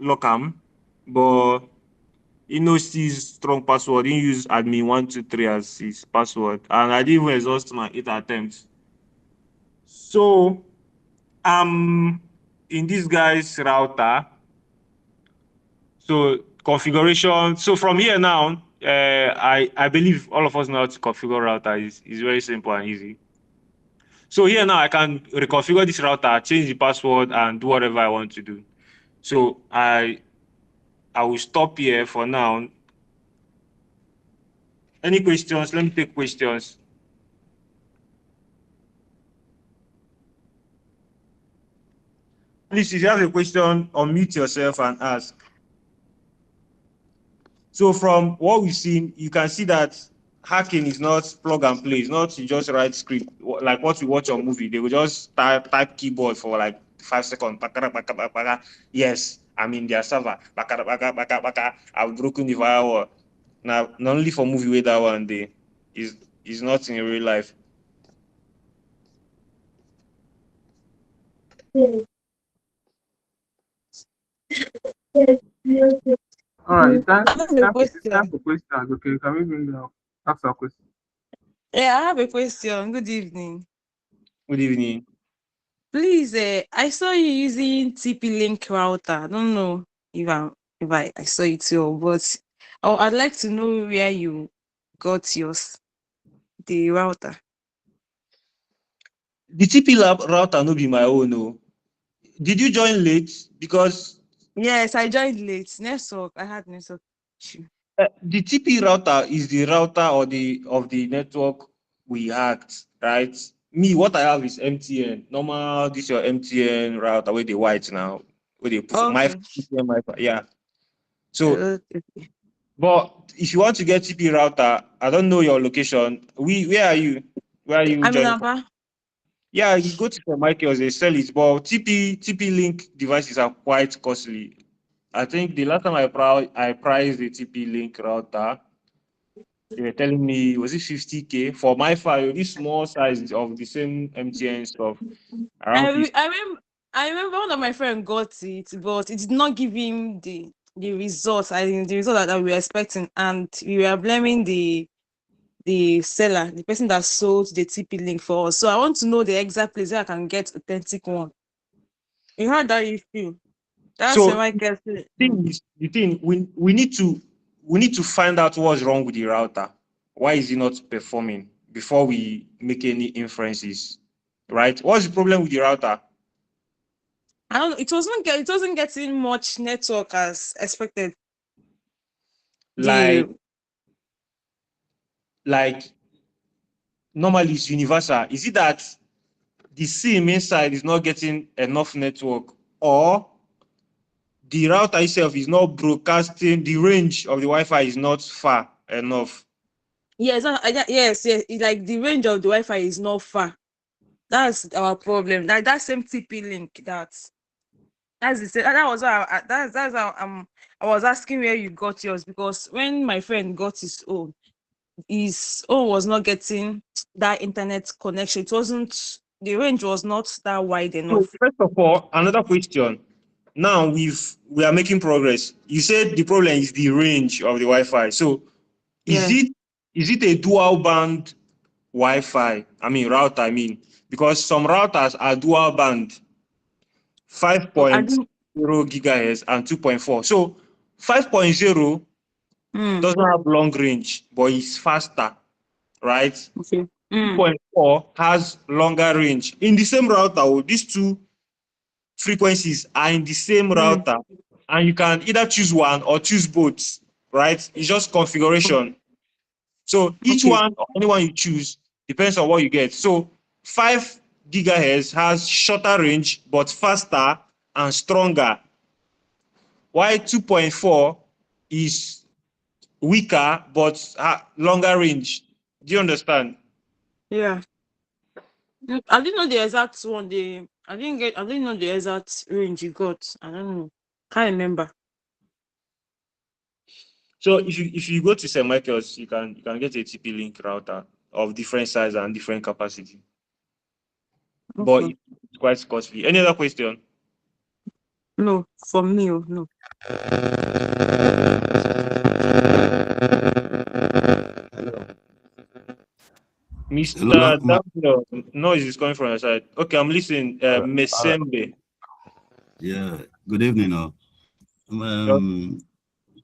Lockham, but he knows his strong password. He used admin 1, 2, 3 as his password, and I didn't even exhaust my 8 attempts. So in this guy's router. So configuration. So from here now, I believe all of us know how to configure router. Is very simple and easy. So here now I can reconfigure this router, change the password, and do whatever I want to do. So I will stop here for now. Any questions? Let me take questions. Please, if you have a question, unmute yourself and ask. So from what we've seen, you can see that hacking is not plug and play. It's not you just write script like what we watch on movie. They will just type keyboard for like 5 seconds. Yes, I'm in their server. I've broken the firewall. Now, not only for movie way that one day is not in real life. All right. I have a It's time question. for questions. Okay. Can we bring up ask our question? Yeah, I have a question. Good evening. Good evening. Please, I saw you using TP-Link router. I don't know if I saw it too, but I'd like to know where you got yours, the router. The TP lab router no be my own. No. Did you join late? Because Yes, I joined late. Network. I had network issue. the TP router is the router of the network we hacked, right? Me, what I have is MTN. Normal, this your MTN router where they white now, where they put my Okay. yeah. So, Okay. but if you want to get TP router, I don't know your location. Where are you? Where are you I'm in joining from? Aba. Yeah, you go to the Michaels, they sell it, but TP Link devices are quite costly. I think the last time I priced the TP Link router, they were telling me, was it 50K for my file? This small size of the same MTN stuff, around I 50. re- I remember I remember one of my friends got it, but it did not give him the results. I think the result that we were expecting, and we were blaming the seller, the person that sold the TP-Link for us. So I want to know the exact place where I can get authentic one. You heard that issue? That's So why I guess the thing is, we we need to find out what's wrong with the router. Why is it not performing before we make any inferences, right? What's the problem with the router? I don't know. It wasn't getting much network as expected. Like normally it's universal. Is it that the SIM inside is not getting enough network, or the router itself is not broadcasting, the range of the Wi-Fi is not far enough? Yes, yes. It's like the range of the Wi-Fi is not far. That's our problem. Like that same TP link. That's the same. That was how that's how I was asking where you got yours, because when my friend got his own was not getting that internet connection. It wasn't, the range was not that wide So enough. first of all, another question. Now we are making progress. You said the problem is the range of the Wi-Fi. So is it a dual band Wi-Fi? I mean router. Because some routers are dual band, 5.0 gigahertz and 2.4. So 5.0 doesn't have long range, but it's faster, right? Okay. 2.4 has longer range. In the same router, these two frequencies are in the same router, and you can either choose one or choose both, right? It's just configuration. So each one, or anyone you choose, depends on what you get. So 5 gigahertz has shorter range but faster and stronger, while 2.4 is weaker but longer range. Do you understand? Yeah. I didn't know the exact one. I didn't know the exact range you got. I don't know. Can't remember. So if you go to St. Michael's, you can get a TP-Link router of different size and different capacity. Okay. But it's quite costly. Any other question? No, for me, no. Mr. Daniel, noise is coming from your side. Okay, I'm listening. Mesembe. Yeah, good evening.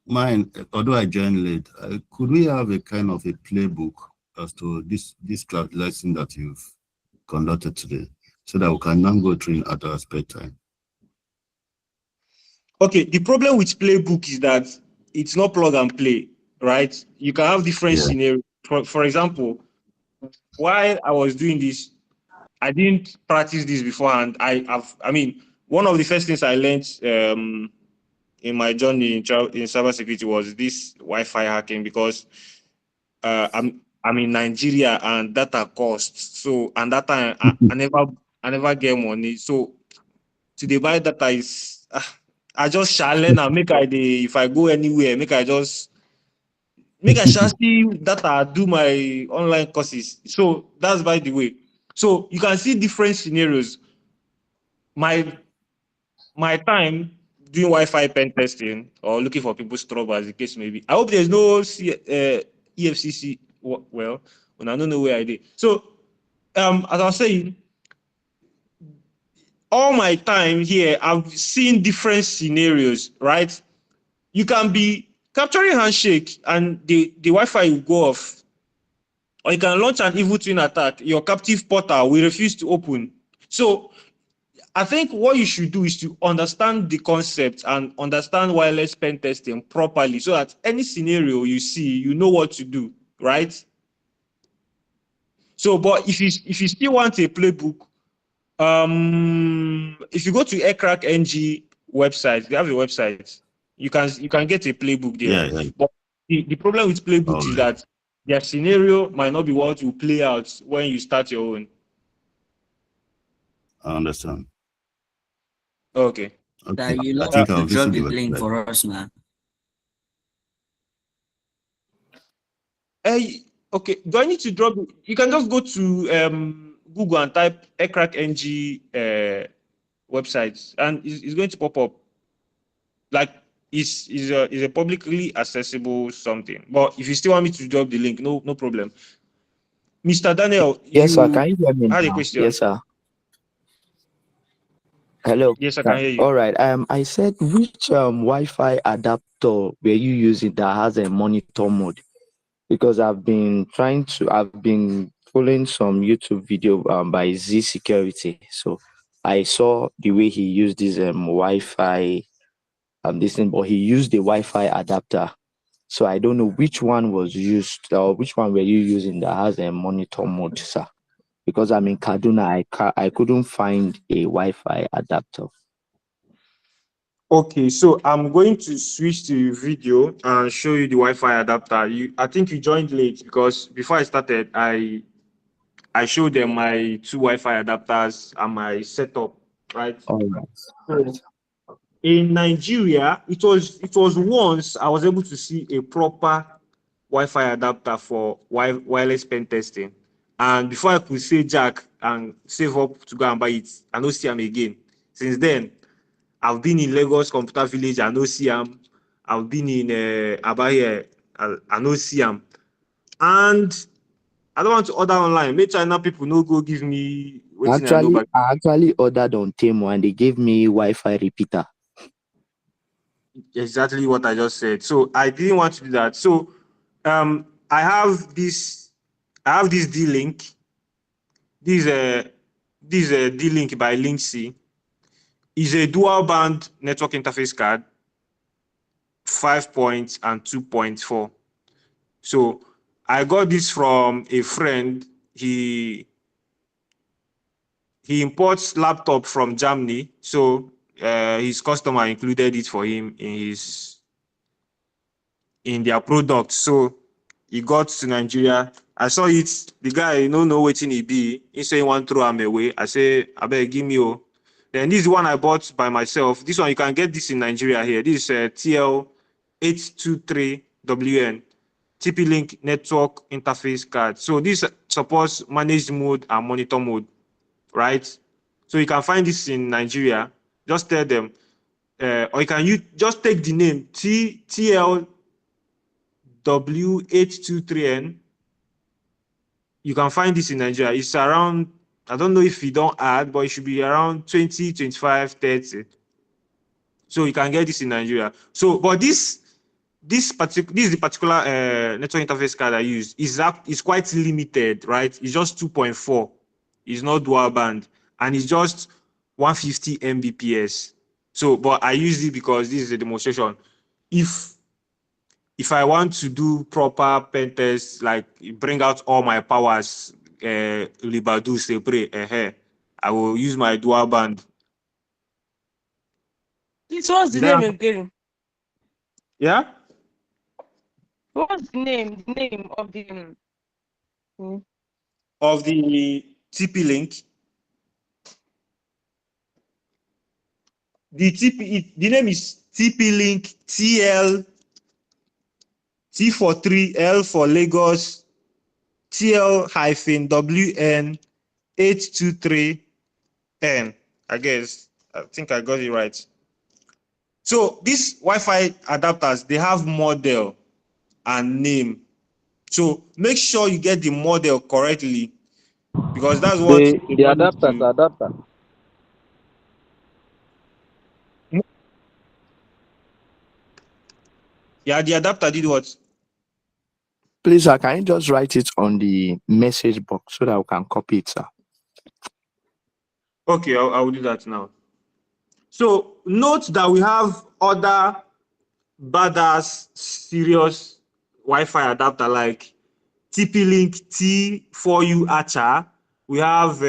Mine, although I joined late, could we have a kind of a playbook as to this class lesson that you've conducted today, so that we can now go through at our spare time? Okay, the problem with playbook is that it's not plug and play, right? You can have different scenarios. For example, while I was doing this, I didn't practice this beforehand. One of the first things I learned in my journey in cybersecurity was this Wi-Fi hacking, because I'm in Nigeria and data costs. So, and that time I never get money. So to buy data is I just shall learn and if I go anywhere, I shall see data, do my online courses. So that's by the way. So you can see different scenarios. My time doing Wi-Fi pen testing or looking for people's trouble, as the case may be. I hope there's no EFCC. Well, when I don't know where I did. So, as I was saying, all my time here, I've seen different scenarios, right? You can be capturing handshake and the Wi-Fi will go off. Or you can launch an evil twin attack. Your captive portal will refuse to open. So I think what you should do is to understand the concept and understand wireless pen testing properly, so that any scenario you see, you know what to do, right? So, but if you still want a playbook, if you go to Aircrack NG website, they have a website. You can get a playbook there. Yeah. But the problem with playbooks is that their scenario might not be what will play out when you start your own. I understand. Okay. You I think I'll drop visit the the link website. for us, man. Okay. Do I need to drop? You can just go to Google and type Aircrack NG websites, and it's going to pop up. Like it's a publicly accessible something. But if you still want me to drop the link, no problem. Mr. Daniel, Yes, sir. Can you hear me had a now? question. Yes, sir. Hello. Yes, I can hear you. All right. I said which Wi-Fi adapter adapter were you using that has a monitor mode? Because I've been following some YouTube video by Z Security. So I saw the way he used this Wi-Fi this thing, but he used the Wi-Fi adapter. So I don't know which one was used or which one were you using that has a monitor mode, sir? Because I'm in Kaduna, I couldn't find a Wi-Fi adapter. Okay, so I'm going to switch to video and show you the Wi-Fi adapter. I think you joined late because before I started, I showed them my two Wi-Fi adapters and my setup, right? All right. So in Nigeria, it was once I was able to see a proper Wi-Fi adapter for wireless pen testing. And before I could say Jack and save up to go and buy it, I don't see them again. Since then, I've been in Lagos Computer Village, I no see am. I've been in Abaye, I no see am. And I don't want to order online. Make China people no go give me wetin I know back. I actually ordered on Temu and they gave me Wi-Fi repeater. Exactly what I just said. So I didn't want to do that. So I have this D-Link. This D-Link by Linksy. Is a dual band network interface card, 5 points and 2.4. So I got this from a friend. He imports laptop from Germany. So his customer included it for him in their product. So he got to Nigeria. I saw it. The guy no know wetin he be. He say he want throw am away. I say, abeg give me o. Then this is one I bought by myself. This one you can get this in Nigeria here. This is TL823WN TP-Link network interface card. So this supports managed mode and monitor mode, right? So you can find this in Nigeria. Just tell them, or you can just take the name TLW823N. You can find this in Nigeria. It's around, I don't know if you don't add, but it should be around 20, 25, 30. So you can get this in Nigeria. So, but this is the particular network interface card I use. Is quite limited, right? It's just 2.4. It's not dual band, and it's just 150 Mbps. So, but I use it because this is a demonstration. If I want to do proper pen tests, like bring out all my powers, Libadu, Sepre, I will use my dual band. This was the name again. Yeah? What's the name? The name of the of the TP-Link. The name is TP-Link T for 3, L for Lagos, TL-WN 823N. I think I got it right. So these Wi-Fi adapters, they have model and name. So make sure you get the model correctly, because that's what The adapter. Yeah, the adapter did what? Please, sir, can you just write it on the message box so that we can copy it, sir? Okay, I will do that now. So note that we have other badass serious Wi-Fi adapter like TP-Link T4U Archer. We have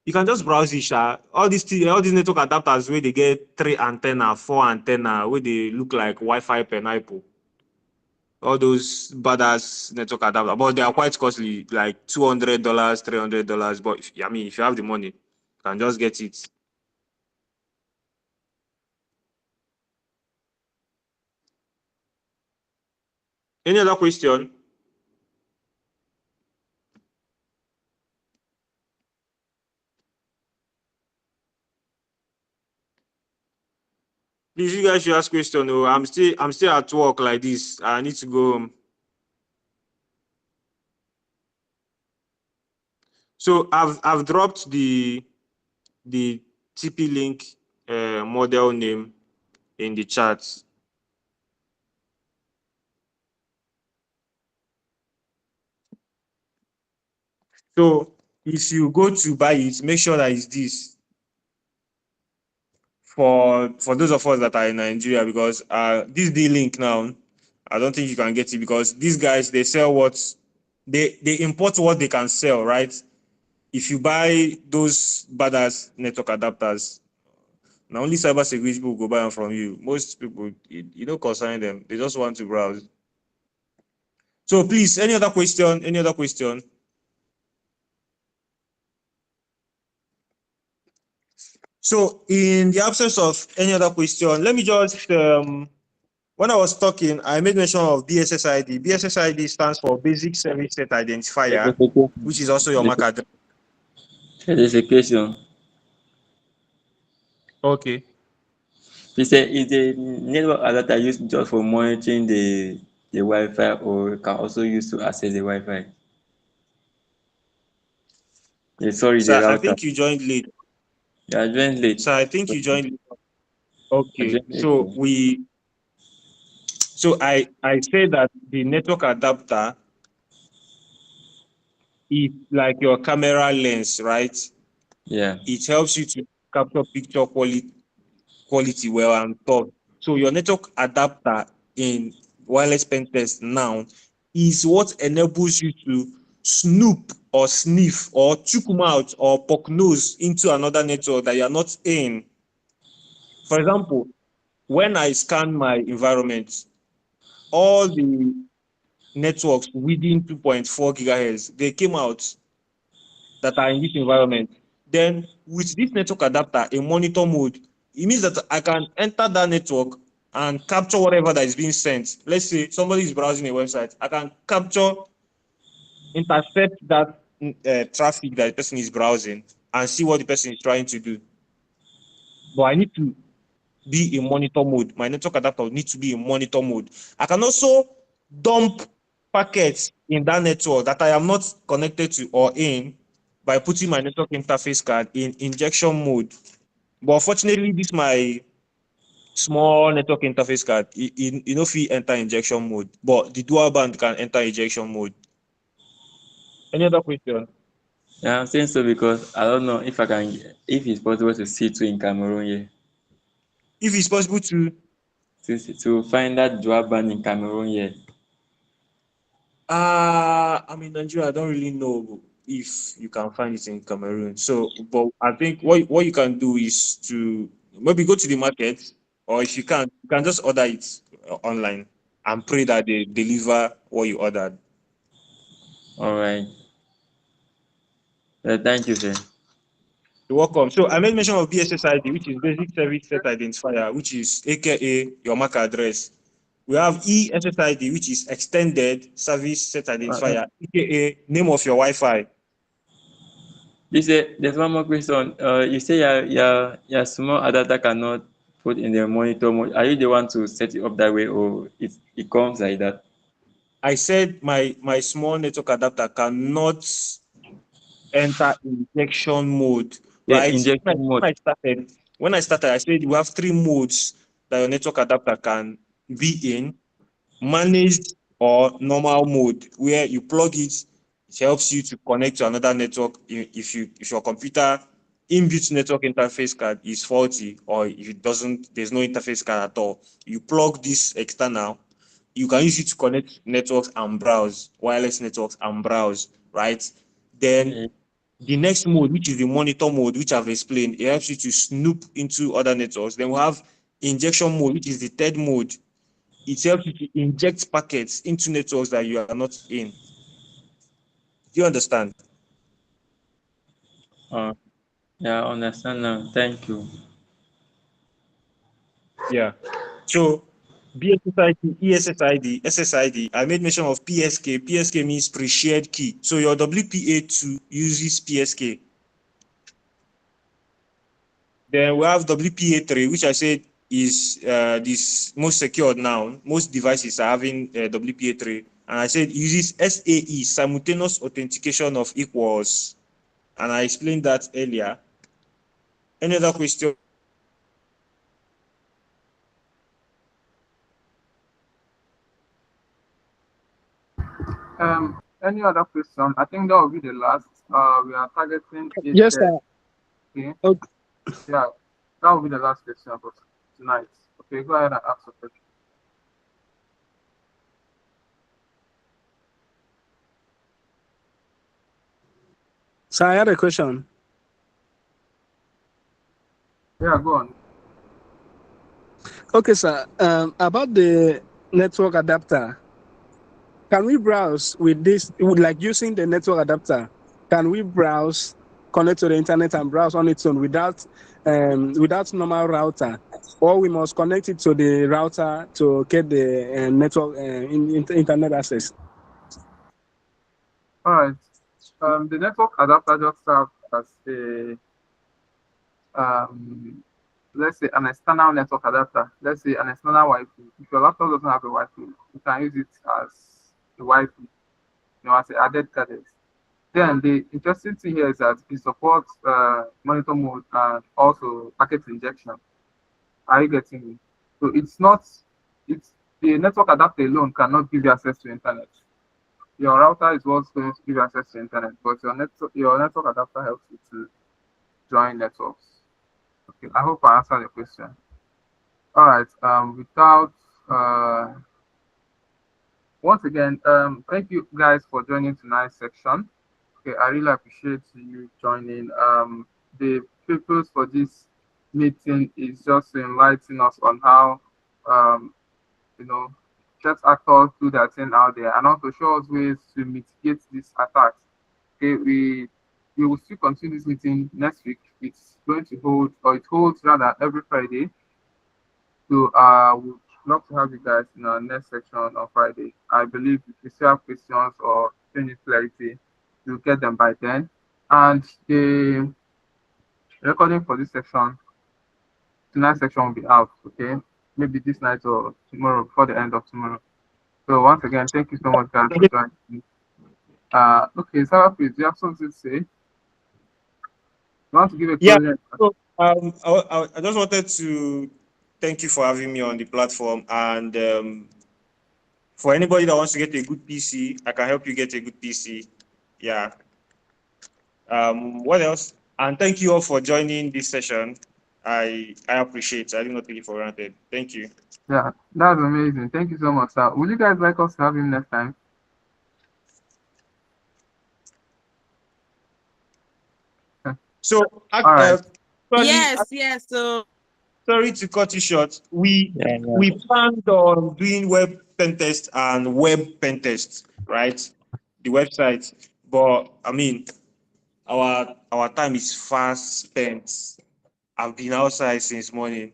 you can just browse it. All these network adapters where they get 3 antenna, 4 antenna, where they look like Wi-Fi pineapple. All those badass network adapters, but they are quite costly, like $200, $300. But if you have the money, you can just get it. Any other question? Please, you guys should ask question. Oh, I'm still at work like this. I need to go home. So I've dropped the TP-Link model name in the chat. So if you go to buy it, make sure that it's this. For those of us that are in Nigeria, because this D-Link now, I don't think you can get it because these guys, they sell what they import what they can sell, right? If you buy those badass network adapters, now only cybersecurity people go buy them from you. Most people, you don't concern them. They just want to browse. So please, any other question? Any other question? So in the absence of any other question, let me just, when I was talking, I made mention of BSSID. BSSID stands for Basic Service Set Identifier, which is also your MAC address. There's a question. Okay. He said, is the network adapter used just for monitoring the Wi-Fi or can also use to access the Wi-Fi? Yeah, sorry, the So I router. think you joined late. Yeah, I joined late. So I think you joined late. I Okay. joined late. So I say that the network adapter is like your camera lens, right? Yeah. It helps you to capture picture quality well and stuff. So your network adapter in wireless pen test now is what enables you to snoop or sniff or chook mouth or poke nose into another network that you are not in. For example, when I scan my environment, all the networks within 2.4 gigahertz, they came out that are in this environment. Then with this network adapter in monitor mode, it means that I can enter that network and capture whatever that is being sent. Let's say somebody is browsing a website. I can capture, intercept that traffic that the person is browsing and see what the person is trying to do. But I need to be in monitor mode. My network adapter needs to be in monitor mode. I can also dump packets in that network that I am not connected to or in by putting my network interface card in injection mode. But unfortunately, this my small network interface card. You know, if we enter injection mode, but the dual band can enter injection mode. Any other question? Yeah, I'm saying so because I don't know if if it's possible to see two in Cameroon here. If it's possible To find that dual band in Cameroon here. I mean, Nigeria, I don't really know if you can find it in Cameroon. So, but I think what you can do is to maybe go to the market, or if you can just order it online and pray that they deliver what you ordered. All right. Thank you, sir. You're welcome. So I made mention of BSSID, which is Basic Service Set Identifier, which is AKA your MAC address. We have ESSID, which is Extended Service Set Identifier, AKA name of your Wi-Fi. There's one more question. You say your small adapter cannot put in the monitor mode. Are you the one to set it up that way, or it comes like that? I said my small network adapter cannot enter injection mode, Yeah, right? injection mode. When I started, I said you have 3 modes that your network adapter can be in: managed or normal mode, where you plug it, it helps you to connect to another network. If your computer inbuilt network interface card is faulty, or if it doesn't, there's no interface card at all, you plug this external, you can use it to connect networks and browse, wireless networks and browse, right? Then the next mode, which is the monitor mode, which I've explained, it helps you to snoop into other networks. Then we have injection mode, which is the third mode. It helps you to inject packets into networks that you are not in. Do you understand? Yeah, I understand now. Thank you. Yeah. So BSSID, ESSID, SSID, I made mention of PSK. PSK means pre-shared key. So your WPA2 uses PSK. Then we have WPA3, which I said is this most secured now. Most devices are having WPA3. And I said it uses SAE, simultaneous authentication of equals. And I explained that earlier. Any other question? Any other question? I think that will be the last. We are targeting it. Yes, sir. Okay. Okay. Yeah, that will be the last question for tonight. Okay, go ahead and ask the question. So I had a question. Yeah, go on. Okay, sir. About the network adapter, can we browse with this, like using the network adapter? Can we browse, connect to the internet and browse on its own without normal router, or we must connect it to the router to get the network internet access? All right. The network adapter just serves as a um, let's say an external network adapter. Let's say an external Wi-Fi. If your laptop doesn't have a Wi-Fi, you can use it as a Wi-Fi, as an added gadget. Then the interesting thing here is that it supports monitor mode and also packet injection. Are you getting me? So it's the network adapter alone cannot give you access to internet. Your router is what's going to give you access to internet, but your network adapter helps you to join networks. Okay, I hope I answered the question. All right. Without once again, thank you guys for joining tonight's section. Okay, I really appreciate you joining. The purpose for this meeting is just to enlighten us on how, um, you know, threat actors do their thing out there, and also show us ways to mitigate these attacks. Okay, we will still continue this meeting next week. It's going to hold, or it holds rather every Friday. So we'd love to have you guys in our next section on Friday. I believe if you still have questions or any clarity, you'll get them by then. And the recording for this section, tonight's section will be out, okay? Maybe this night or tomorrow, before the end of tomorrow. So once again, thank you so much, guys, for joining. Okay, Sarah, please, do you have something to say? You want to give a closing? So, I just wanted to thank you for having me on the platform, and for anybody that wants to get a good PC, I can help you get a good PC. Yeah. What else? And thank you all for joining this session. I appreciate it. I do not take it for granted. Thank you. Yeah, that's amazing. Thank you so much, sir. Would you guys like us to have him next time? So, right. Yes. So sorry to cut you short. We Yeah. planned on doing web pen test and web pen test, right? The website, but I mean, our time is fast spent. I've been outside since morning.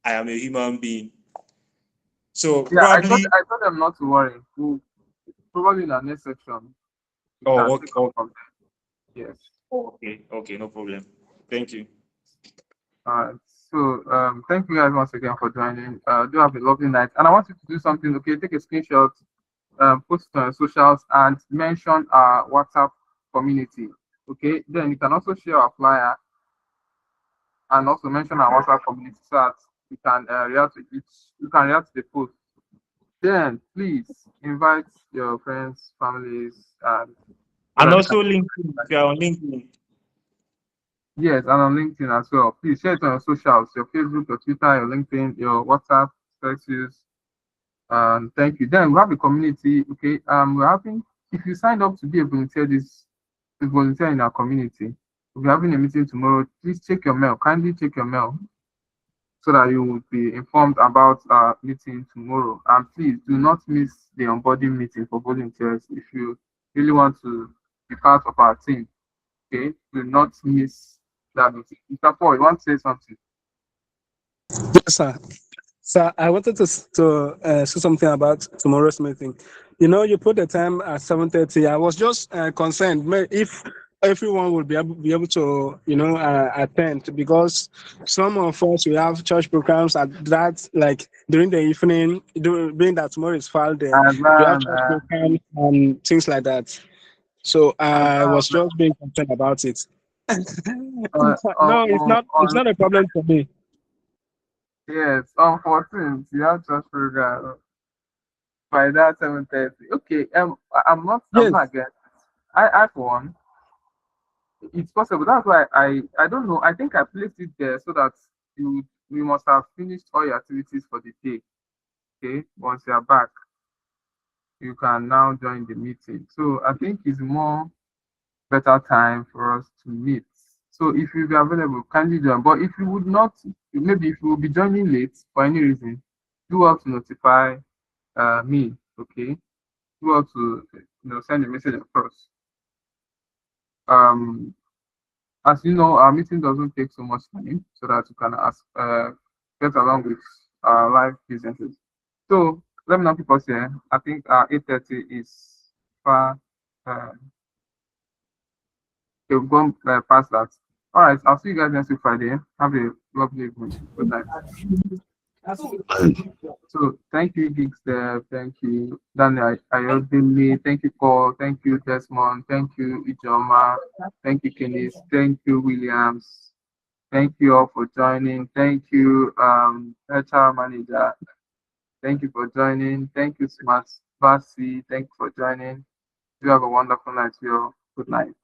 I am a human being. So Yeah, I probably. told them not to worry. We'll, probably in the next section. Oh, okay. Yes. Okay, no problem. Thank you. So thank you guys once again for joining. Do have a lovely night. And I want you to do something, okay? Take a screenshot, post it on your socials, and mention our WhatsApp community. Okay. Then you can also share our flyer and also mention our WhatsApp community so that you can react to each. You can react to the post. Then please invite your friends, families, and also LinkedIn. If you're on LinkedIn. Yes, and on LinkedIn as well. Please share it on your socials, your Facebook, your Twitter, your LinkedIn, your WhatsApp, Celsius. Thank you. Then we have a community. Okay. We're having, if you signed up to be a volunteer in our community, we're having a meeting tomorrow. Please check your mail. Kindly check your mail so that you will be informed about our meeting tomorrow. And please do not miss the onboarding meeting for volunteers if you really want to be part of our team. Okay, do not miss that meeting. Mr. Paul, you want to say something? Yes, sir. So I wanted to say something about tomorrow's meeting. You put the time at 7:30. I was just concerned if everyone would be able to, attend, because some of us we have church programs at that, like during the evening, during that tomorrow is Friday. We have church programs and things like that. So I was just being concerned about it. No, it's not. It's not a problem for me. Yes, on 14th, you have church program. by that 7:30. Okay. I'm not Yes. against. I for one, it's possible. That's why I don't know. I think I placed it there so that we must have finished all your activities for the day. Okay. Once you are back, you can now join the meeting. So I think it's more better time for us to meet. So if you be available, kindly join. But if you would not, maybe if you will be joining late for any reason, do have to notify me. Okay. Do have to send a message across. As you know, our meeting doesn't take so much time, so that you can get along with our live businesses. So let me know people here. I think 8:30 is far. We've gone past that. All right, I'll see you guys next week Friday. Have a lovely evening. Good night. So thank you, Gigs there. Thank you, Daniel Ayodele. Thank you, Paul. Thank you, Desmond. Thank you, Ijoma. Thank you, Kenneth. Thank you, Williams. Thank you all for joining. Thank you, HR manager. Thank you for joining. Thank you, Smart Basi. Thank you for joining. You have a wonderful night, y'all. Good night.